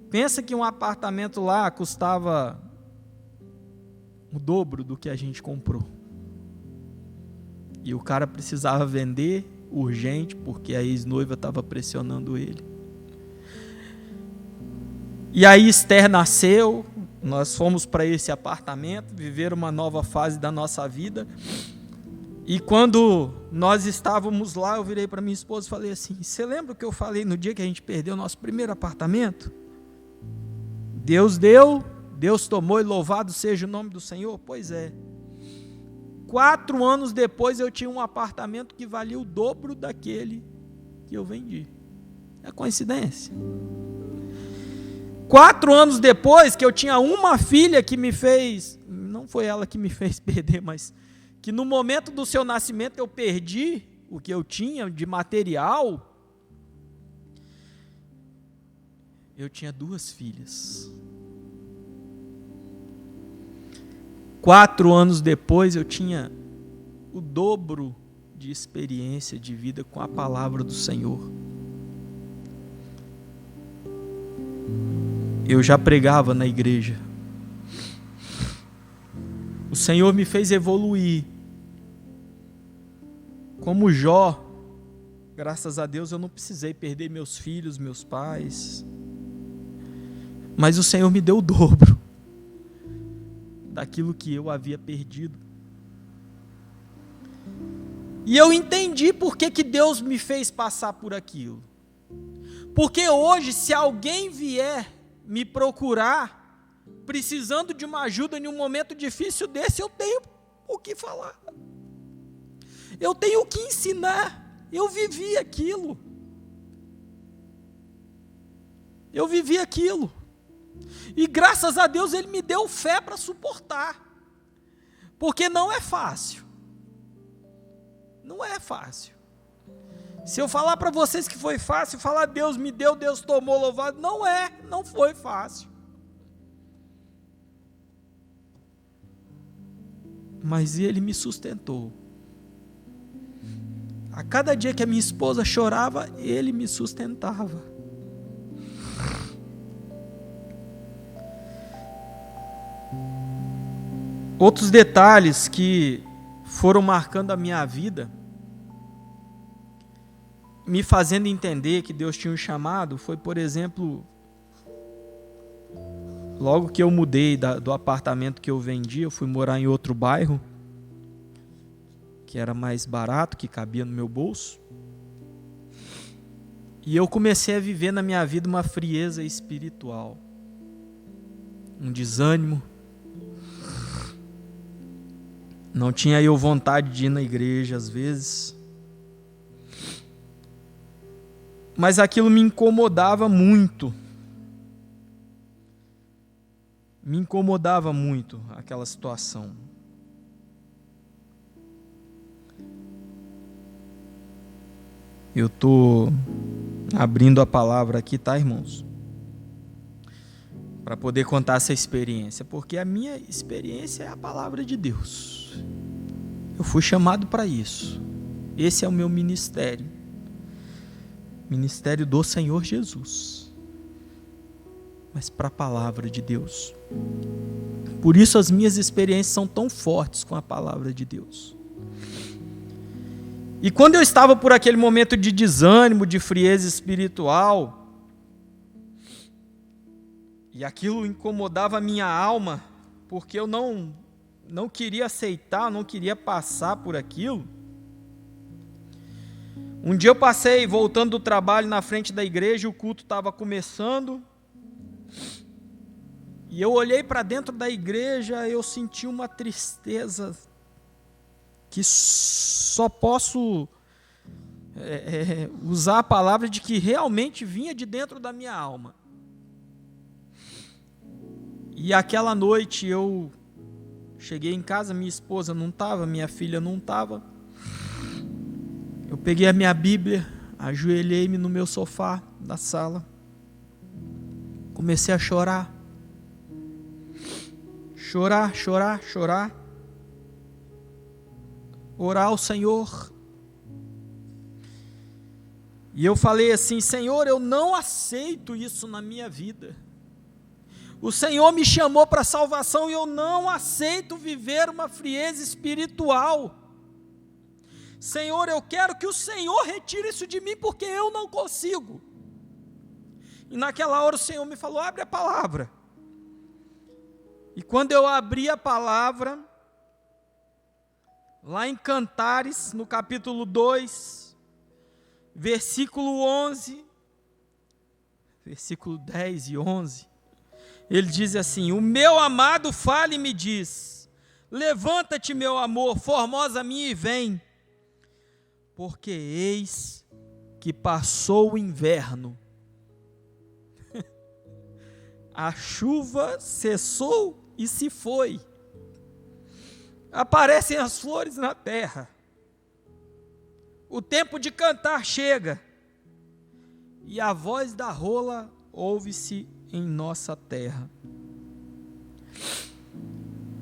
Pensa que um apartamento lá custava o dobro do que a gente comprou. E o cara precisava vender urgente, porque a ex-noiva estava pressionando ele. E aí Esther nasceu, nós fomos para esse apartamento, viver uma nova fase da nossa vida. E quando nós estávamos lá, eu virei para minha esposa e falei assim: você lembra o que eu falei no dia que a gente perdeu o nosso primeiro apartamento? Deus deu, Deus tomou, e louvado seja o nome do Senhor. Pois é, 4 anos depois eu tinha um apartamento que valia o dobro daquele que eu vendi. É coincidência? 4 anos depois que eu tinha uma filha que me fez, não foi ela que me fez perder, mas que no momento do seu nascimento eu perdi o que eu tinha de material. Eu tinha 2 filhas. 4 anos depois eu tinha o dobro de experiência de vida com a palavra do Senhor. Eu já pregava na igreja. O Senhor me fez evoluir. Como Jó, graças a Deus eu não precisei perder meus filhos, meus pais. Mas o Senhor me deu o dobro daquilo que eu havia perdido. E eu entendi por que Deus me fez passar por aquilo. Porque hoje, se alguém vier me procurar, precisando de uma ajuda em um momento difícil desse, eu tenho o que falar. Eu tenho o que ensinar. Eu vivi aquilo. Eu vivi aquilo. E graças a Deus Ele me deu fé para suportar. Porque não é fácil. Não é fácil. Se eu falar para vocês que foi fácil, falar Deus me deu, Deus tomou, louvado, não foi fácil. Mas Ele me sustentou. A cada dia que a minha esposa chorava, Ele me sustentava. Outros detalhes que foram marcando a minha vida, me fazendo entender que Deus tinha um chamado, foi, por exemplo, logo que eu mudei do apartamento que eu vendi, eu fui morar em outro bairro, que era mais barato, que cabia no meu bolso. E eu comecei a viver na minha vida uma frieza espiritual, um desânimo. Não tinha eu vontade de ir na igreja às vezes. Mas aquilo me incomodava muito. Me incomodava muito aquela situação. Eu estou abrindo a palavra aqui, tá, irmãos? Para poder contar essa experiência, porque a minha experiência é a palavra de Deus. Eu fui chamado para isso. Esse é o meu ministério. Ministério do Senhor Jesus. Mas para a palavra de Deus. Por isso as minhas experiências são tão fortes com a palavra de Deus. E quando eu estava por aquele momento de desânimo, de frieza espiritual, e aquilo incomodava a minha alma, porque eu não queria aceitar, não queria passar por aquilo. Um dia eu passei voltando do trabalho na frente da igreja, o culto estava começando, e eu olhei para dentro da igreja, eu senti uma tristeza que só posso usar a palavra de que realmente vinha de dentro da minha alma. E aquela noite eu cheguei em casa, minha esposa não estava, minha filha não estava. Eu peguei a minha Bíblia, ajoelhei-me no meu sofá da sala, comecei a chorar. Chorar. Orar ao Senhor. E eu falei assim: Senhor, eu não aceito isso na minha vida. O Senhor me chamou para a salvação e eu não aceito viver uma frieza espiritual. Senhor, eu quero que o Senhor retire isso de mim, porque eu não consigo. E naquela hora o Senhor me falou: abre a palavra. E quando eu abri a palavra, lá em Cantares, no capítulo 2, versículo 11, versículo 10 e 11, ele diz assim: o meu amado fala e me diz, levanta-te, meu amor, formosa minha, e vem, porque eis que passou o inverno, a chuva cessou e se foi, aparecem as flores na terra, o tempo de cantar chega, e a voz da rola ouve-se em nossa terra.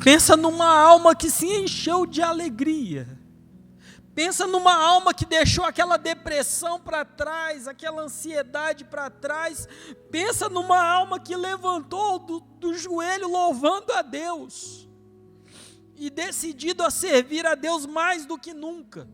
Pensa numa alma que se encheu de alegria. Pensa numa alma que deixou aquela depressão para trás, aquela ansiedade para trás. Pensa numa alma que levantou do joelho louvando a Deus e decidido a servir a Deus mais do que nunca.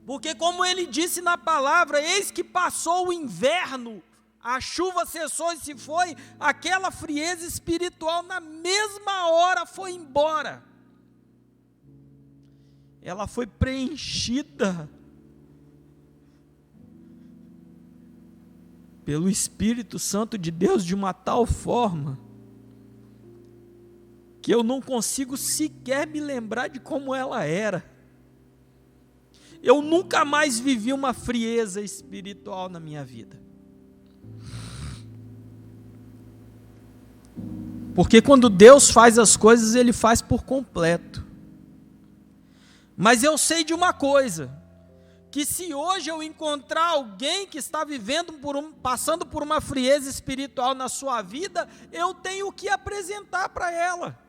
Porque como ele disse na palavra, eis que passou o inverno, a chuva cessou e se foi, aquela frieza espiritual na mesma hora foi embora. Ela foi preenchida pelo Espírito Santo de Deus de uma tal forma que eu não consigo sequer me lembrar de como ela era. Eu nunca mais vivi uma frieza espiritual na minha vida. Porque quando Deus faz as coisas, Ele faz por completo. Mas eu sei de uma coisa, que se hoje eu encontrar alguém que está passando por uma frieza espiritual na sua vida, eu tenho que apresentar para ela.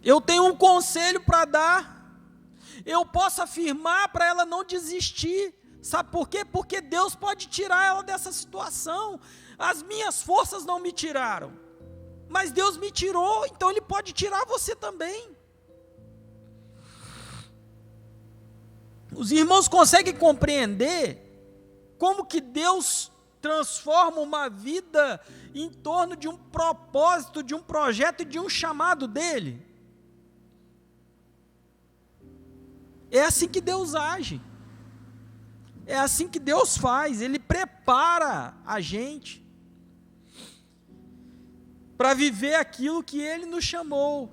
Eu tenho um conselho para dar. Eu posso afirmar para ela não desistir. Sabe por quê? Porque Deus pode tirar ela dessa situação. As minhas forças não me tiraram, mas Deus me tirou, então Ele pode tirar você também. Os irmãos conseguem compreender como que Deus transforma uma vida em torno de um propósito, de um projeto e de um chamado dEle? É assim que Deus age. É assim que Deus faz. Ele prepara a gente para viver aquilo que Ele nos chamou.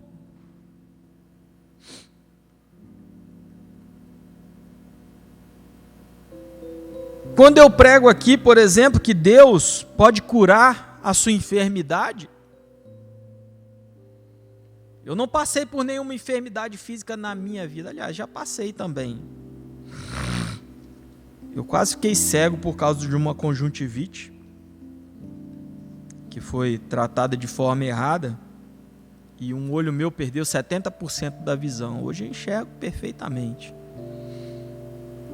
Quando eu prego aqui, por exemplo, que Deus pode curar a sua enfermidade, Eu não passei por nenhuma enfermidade física na minha vida. Aliás, já passei também. Eu quase fiquei cego por causa de uma conjuntivite, que foi tratada de forma errada, e um olho meu perdeu 70% da visão. Hoje eu enxergo perfeitamente.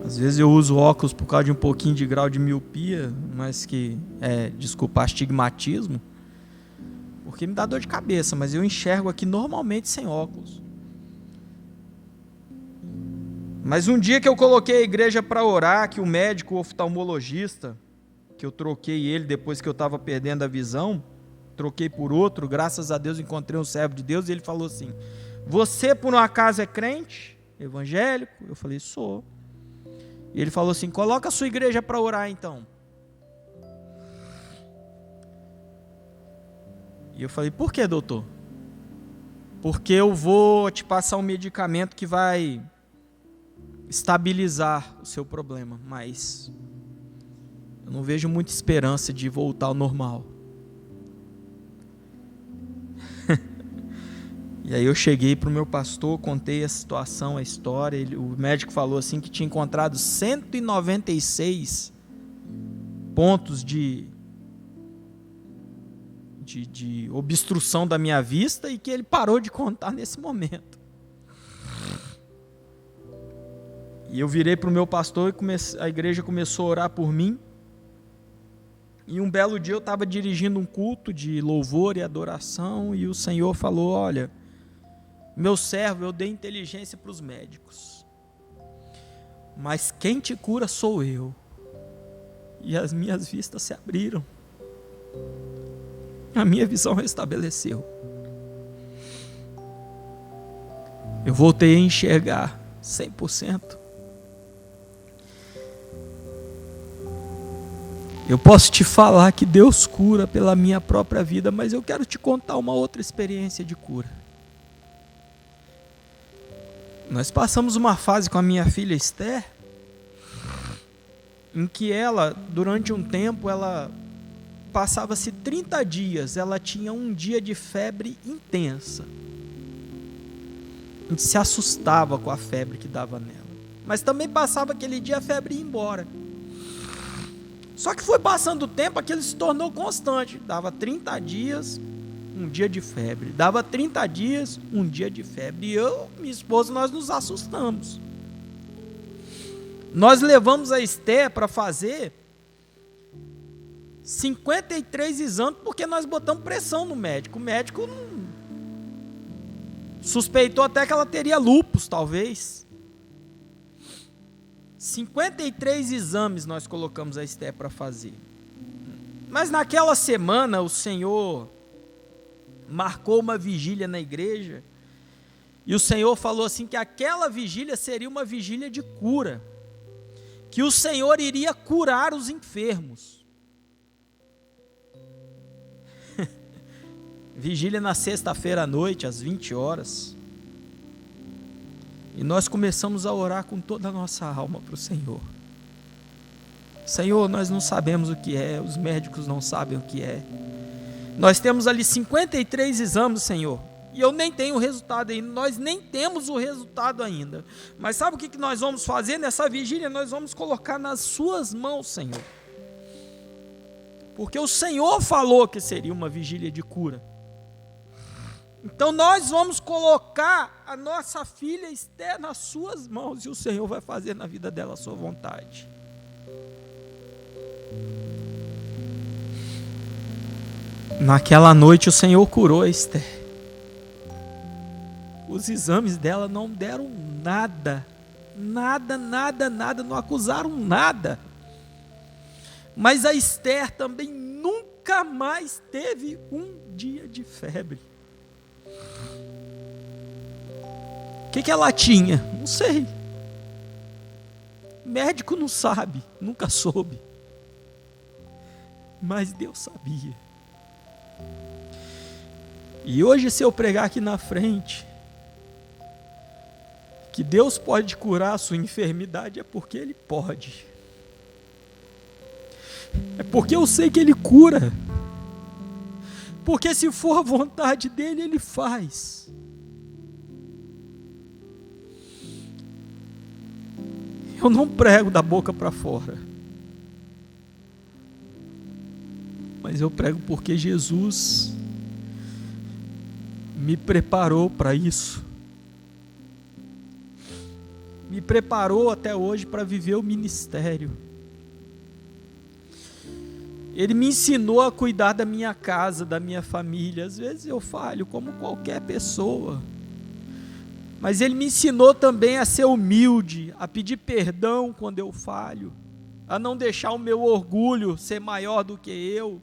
Às vezes eu uso óculos por causa de um pouquinho de grau de miopia, mas que desculpa, astigmatismo, porque me dá dor de cabeça, mas eu enxergo aqui normalmente sem óculos. Mas um dia que eu coloquei a igreja para orar, que o médico oftalmologista, que eu troquei ele depois que eu estava perdendo a visão, troquei por outro, graças a Deus encontrei um servo de Deus, e ele falou assim: você por um acaso é crente, evangélico? Eu falei, sou. E ele falou assim: coloca a sua igreja para orar então. E eu falei, por que, doutor? Porque eu vou te passar um medicamento que vai estabilizar o seu problema, mas eu não vejo muita esperança de voltar ao normal. E aí eu cheguei para o meu pastor, contei a situação, a história. O médico falou assim que tinha encontrado 196 pontos de obstrução da minha vista e que ele parou de contar nesse momento. E eu virei para o meu pastor e a igreja começou a orar por mim. E um belo dia eu estava dirigindo um culto de louvor e adoração e o Senhor falou: olha, meu servo, eu dei inteligência para os médicos, mas quem te cura sou eu. E as minhas vistas se abriram. A minha visão restabeleceu. Eu voltei a enxergar 100%. Eu posso te falar que Deus cura pela minha própria vida, mas eu quero te contar uma outra experiência de cura. Nós passamos uma fase com a minha filha Esther, em que ela, durante um tempo, ela passava-se 30 dias, ela tinha um dia de febre intensa. A gente se assustava com a febre que dava nela. Mas também passava aquele dia, a febre ia embora. Só que foi passando o tempo, aquilo se tornou constante. Dava 30 dias, um dia de febre. Dava 30 dias, um dia de febre. E eu e minha esposa, nós nos assustamos. Nós levamos a Esther para fazer 53 exames, porque nós botamos pressão no médico. O médico suspeitou até que ela teria lúpus, talvez. 53 exames nós colocamos a Esther para fazer. Mas naquela semana o Senhor marcou uma vigília na igreja, e o Senhor falou assim que aquela vigília seria uma vigília de cura, que o Senhor iria curar os enfermos. Vigília na sexta-feira à noite, às 20 horas. E nós começamos a orar com toda a nossa alma para o Senhor. Senhor, nós não sabemos o que é, os médicos não sabem o que é. Nós temos ali 53 exames, Senhor, e eu nem tenho o resultado ainda, nós nem temos o resultado ainda. Mas sabe o que nós vamos fazer nessa vigília? Nós vamos colocar nas suas mãos, Senhor. Porque o Senhor falou que seria uma vigília de cura. Então nós vamos colocar a nossa filha Esther nas suas mãos e o Senhor vai fazer na vida dela a sua vontade. Naquela noite o Senhor curou a Esther. Os exames dela não deram nada, não acusaram nada. Mas a Esther também nunca mais teve um dia de febre. O que ela tinha? Não sei. Médico não sabe, nunca soube. Mas Deus sabia. E hoje, se eu pregar aqui na frente que Deus pode curar a sua enfermidade, é porque Ele pode. É porque eu sei que Ele cura. Porque se for a vontade dEle, Ele faz. Eu não prego da boca para fora, mas eu prego porque Jesus me preparou para isso. Me preparou até hoje para viver o ministério. Ele me ensinou a cuidar da minha casa, da minha família. Às vezes eu falho, como qualquer pessoa. Mas Ele me ensinou também a ser humilde, a pedir perdão quando eu falho, a não deixar o meu orgulho ser maior do que eu,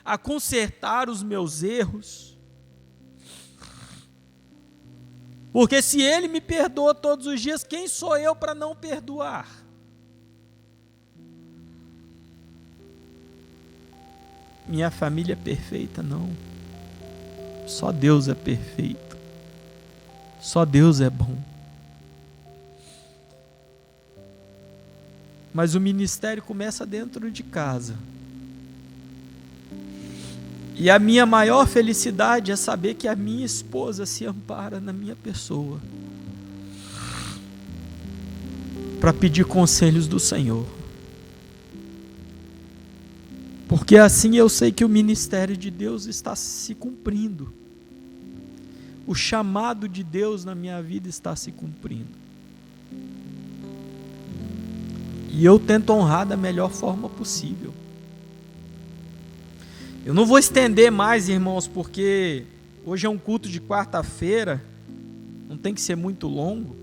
a consertar os meus erros. Porque se Ele me perdoa todos os dias, quem sou eu para não perdoar? Minha família é perfeita? Não. Só Deus é perfeito. Só Deus é bom. Mas o ministério começa dentro de casa. E a minha maior felicidade é saber que a minha esposa se ampara na minha pessoa para pedir conselhos do Senhor. Porque assim eu sei que o ministério de Deus está se cumprindo. O chamado de Deus na minha vida está se cumprindo. E eu tento honrar da melhor forma possível. Eu não vou estender mais, irmãos, porque hoje é um culto de quarta-feira, não tem que ser muito longo.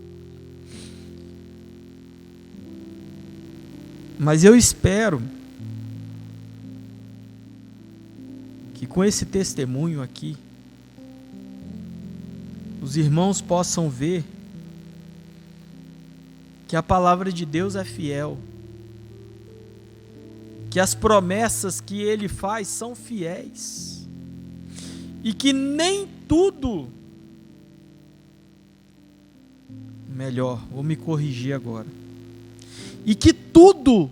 Mas eu espero que com esse testemunho aqui, os irmãos possam ver que a palavra de Deus é fiel, que as promessas que Ele faz são fiéis, e que nem tudo, melhor, vou me corrigir agora, e que tudo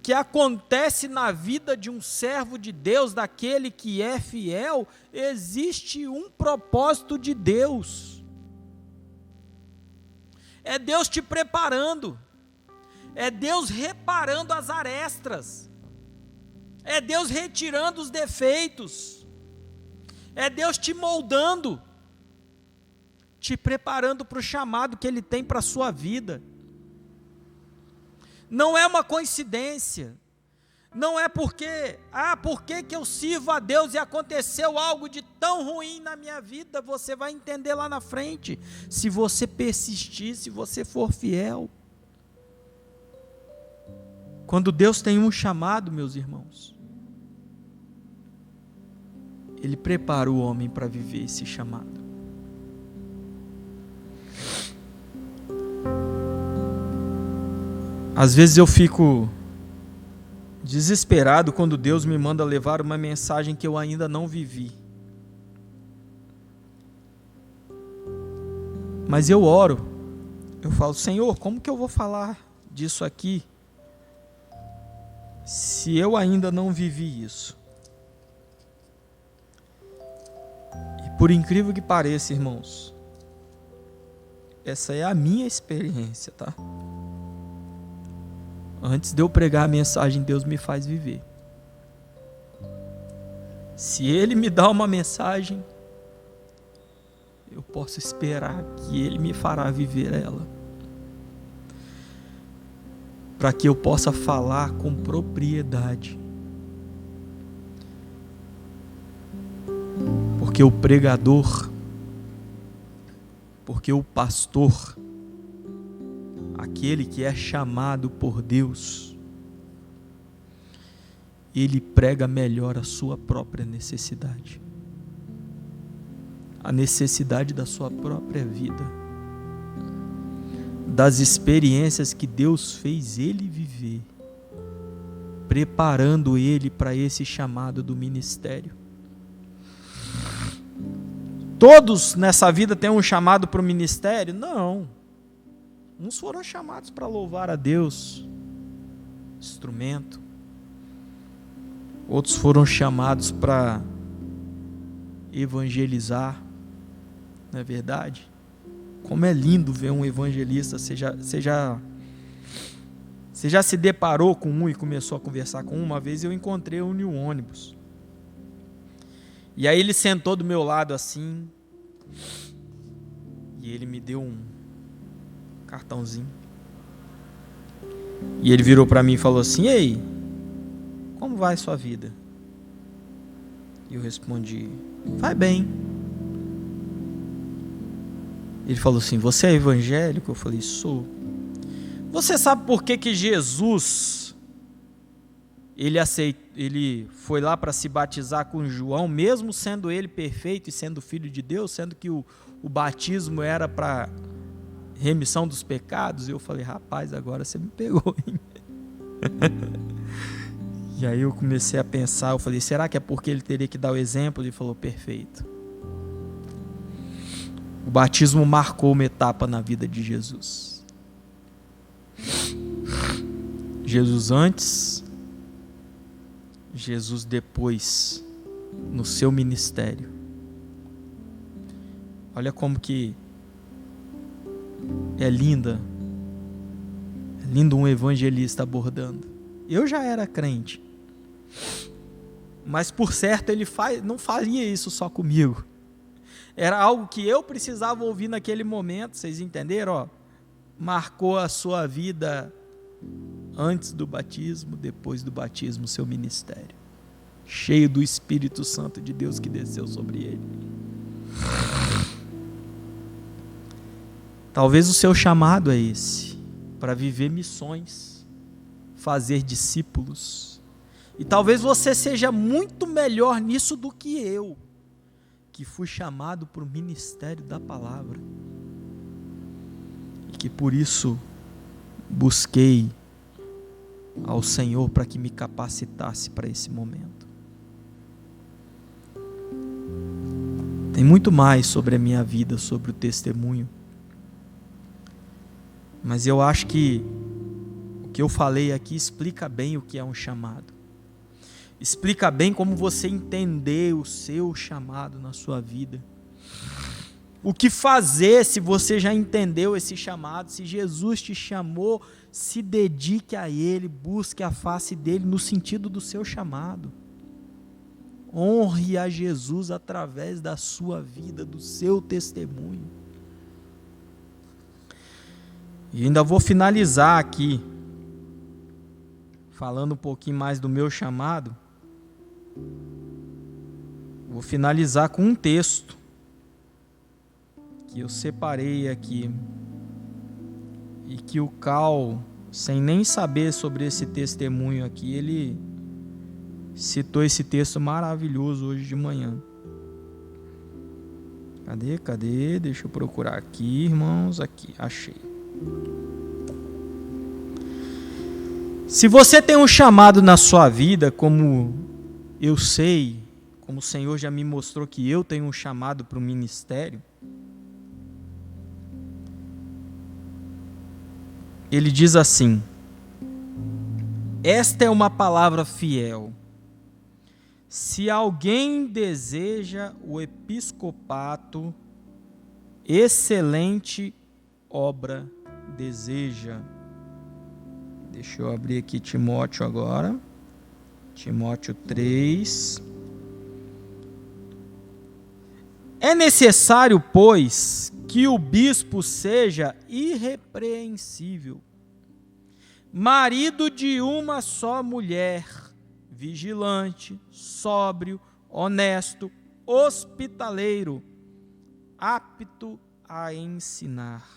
que acontece na vida de um servo de Deus, daquele que é fiel, existe um propósito de Deus. É Deus te preparando, é Deus reparando as arestas, é Deus retirando os defeitos, é Deus te moldando, te preparando para o chamado que Ele tem para a sua vida. Não é uma coincidência, não é porque, por que eu sirvo a Deus e aconteceu algo de tão ruim na minha vida. Você vai entender lá na frente, se você persistir, se você for fiel. Quando Deus tem um chamado, meus irmãos, Ele prepara o homem para viver esse chamado. Às vezes eu fico desesperado quando Deus me manda levar uma mensagem que eu ainda não vivi. Mas eu oro, eu falo: Senhor, como que eu vou falar disso aqui se eu ainda não vivi isso? E por incrível que pareça, irmãos, essa é a minha experiência, tá? Antes de eu pregar a mensagem, Deus me faz viver. Se Ele me dá uma mensagem, eu posso esperar que Ele me fará viver ela, para que eu possa falar com propriedade. Porque o pregador, porque o pastor, aquele que é chamado por Deus, ele prega melhor a sua própria necessidade, a necessidade da sua própria vida, das experiências que Deus fez ele viver, preparando ele para esse chamado do ministério. Todos nessa vida têm um chamado para o ministério? Não. Uns foram chamados para louvar a Deus, instrumento. Outros foram chamados para evangelizar. Não é verdade? Como é lindo ver um evangelista. Você já Você já se deparou com um e começou a conversar com um? Uma vez eu encontrei um no ônibus. E aí ele sentou do meu lado assim, e ele me deu um cartãozinho. E ele virou para mim e falou assim: ei, como vai sua vida? E eu respondi: vai bem. Ele falou assim: você é evangélico? Eu falei: sou. Você sabe por que Jesus ele foi lá para se batizar com João, mesmo sendo ele perfeito e sendo filho de Deus, sendo que o batismo era para remissão dos pecados? Eu falei: rapaz, agora você me pegou, hein? E aí eu comecei a pensar, eu falei: será que é porque ele teria que dar o exemplo? Ele falou: perfeito. O batismo marcou uma etapa na vida de Jesus. Jesus antes, Jesus depois, no seu ministério. Olha como que é lindo um evangelista abordando. Eu já era crente, mas por certo ele não faria isso só comigo. Era algo que eu precisava ouvir naquele momento. Vocês entenderam? Ó, marcou a sua vida antes do batismo, depois do batismo, seu ministério, cheio do Espírito Santo de Deus que desceu sobre ele. Talvez o seu chamado é esse, para viver missões, fazer discípulos. E talvez você seja muito melhor nisso do que eu, que fui chamado para o ministério da palavra. E que por isso busquei ao Senhor para que me capacitasse para esse momento. Tem muito mais sobre a minha vida, sobre o testemunho. Mas eu acho que o que eu falei aqui explica bem o que é um chamado. Explica bem como você entender o seu chamado na sua vida. O que fazer se você já entendeu esse chamado? Se Jesus te chamou, se dedique a Ele, busque a face dEle no sentido do seu chamado. Honre a Jesus através da sua vida, do seu testemunho. E ainda vou finalizar aqui, falando um pouquinho mais do meu chamado. Vou finalizar com um texto que eu separei aqui e que o Cal, sem nem saber sobre esse testemunho aqui, ele citou esse texto maravilhoso hoje de manhã. Cadê? Deixa eu procurar aqui, irmãos. Aqui, achei. Se você tem um chamado na sua vida, como eu sei, como o Senhor já me mostrou que eu tenho um chamado para o ministério, ele diz assim: esta é uma palavra fiel. Se alguém deseja o episcopato, excelente obra deseja. Deixa eu abrir aqui Timóteo agora. Timóteo 3. É necessário, pois, que o bispo seja irrepreensível, marido de uma só mulher, vigilante, sóbrio, honesto, hospitaleiro, apto a ensinar,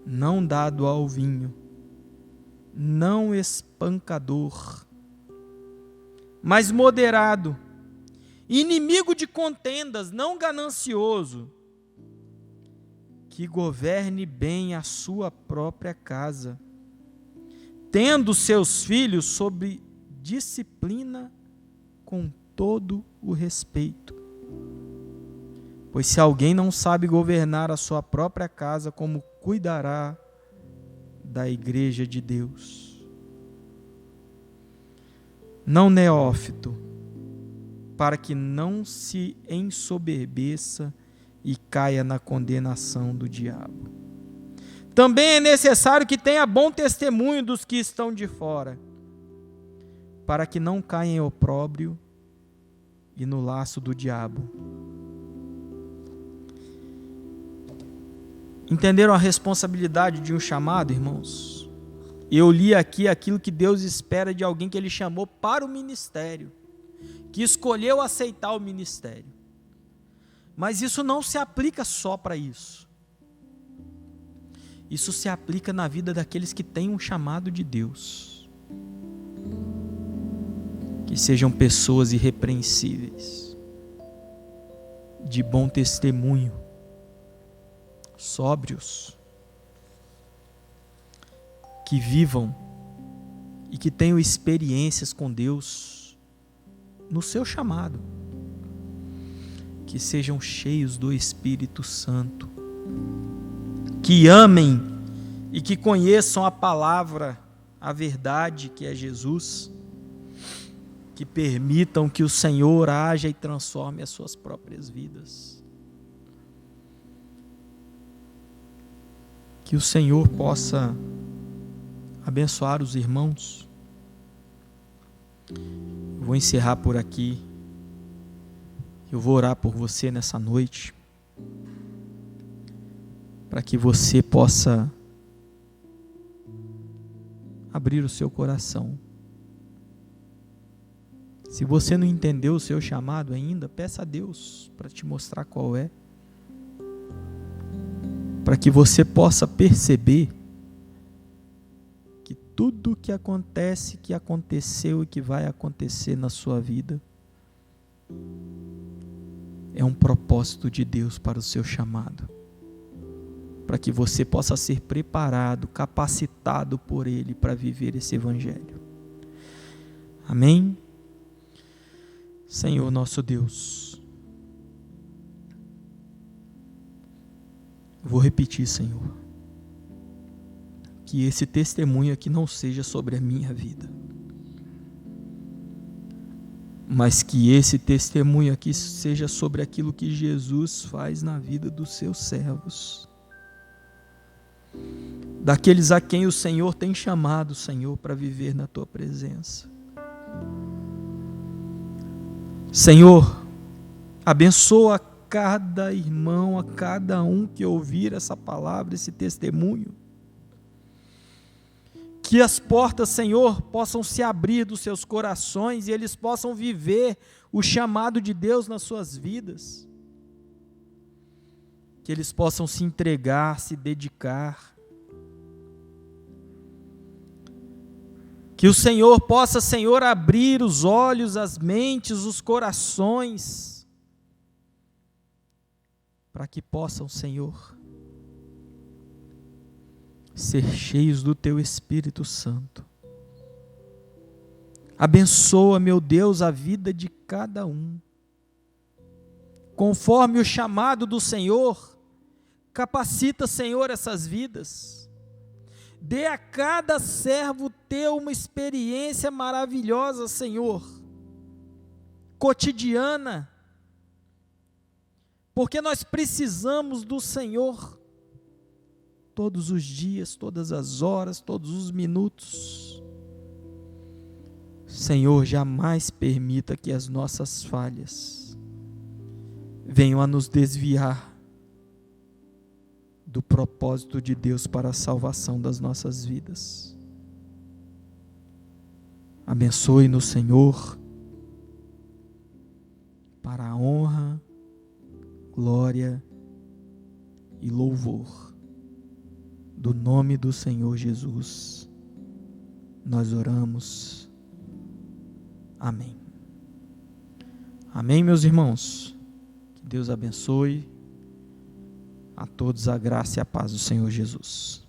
não dado ao vinho, não espancador, mas moderado, inimigo de contendas, não ganancioso, que governe bem a sua própria casa, tendo seus filhos sob disciplina com todo o respeito. Pois se alguém não sabe governar a sua própria casa, como cuidará da igreja de Deus? Não neófito, para que não se ensoberbeça e caia na condenação do diabo. Também é necessário que tenha bom testemunho dos que estão de fora, para que não caia em opróbrio e no laço do diabo. Entenderam a responsabilidade de um chamado, irmãos? Eu li aqui aquilo que Deus espera de alguém que Ele chamou para o ministério, que escolheu aceitar o ministério. Mas isso não se aplica só para isso. Isso se aplica na vida daqueles que têm um chamado de Deus. Que sejam pessoas irrepreensíveis, de bom testemunho, sóbrios, que vivam e que tenham experiências com Deus no seu chamado, que sejam cheios do Espírito Santo, que amem e que conheçam a palavra, a verdade que é Jesus, que permitam que o Senhor haja e transforme as suas próprias vidas. Que o Senhor possa abençoar os irmãos. Eu vou encerrar por aqui. Eu vou orar por você nessa noite, para que você possa abrir o seu coração. Se você não entendeu o seu chamado ainda, peça a Deus para te mostrar qual é, para que você possa perceber que tudo que acontece, que aconteceu e que vai acontecer na sua vida é um propósito de Deus para o seu chamado, para que você possa ser preparado, capacitado por Ele para viver esse evangelho. Amém? Senhor nosso Deus, vou repetir, Senhor, que esse testemunho aqui não seja sobre a minha vida, mas que esse testemunho aqui seja sobre aquilo que Jesus faz na vida dos seus servos, daqueles a quem o Senhor tem chamado, Senhor, para viver na Tua presença. Senhor, abençoa cada irmão, a cada um que ouvir essa palavra, esse testemunho. Que as portas, Senhor, possam se abrir dos seus corações e eles possam viver o chamado de Deus nas suas vidas. Que eles possam se entregar, se dedicar. Que o Senhor possa, Senhor, abrir os olhos, as mentes, os corações, para que possam, Senhor, ser cheios do Teu Espírito Santo. Abençoa, meu Deus, a vida de cada um. Conforme o chamado do Senhor, capacita, Senhor, essas vidas. Dê a cada servo Teu uma experiência maravilhosa, Senhor, cotidiana, porque nós precisamos do Senhor todos os dias, todas as horas, todos os minutos. Senhor, jamais permita que as nossas falhas venham a nos desviar do propósito de Deus para a salvação das nossas vidas. Abençoe-nos, Senhor, para a honra, glória e louvor do nome do Senhor Jesus. Nós oramos. Amém. Amém, meus irmãos. Que Deus abençoe. A todos a graça e a paz do Senhor Jesus.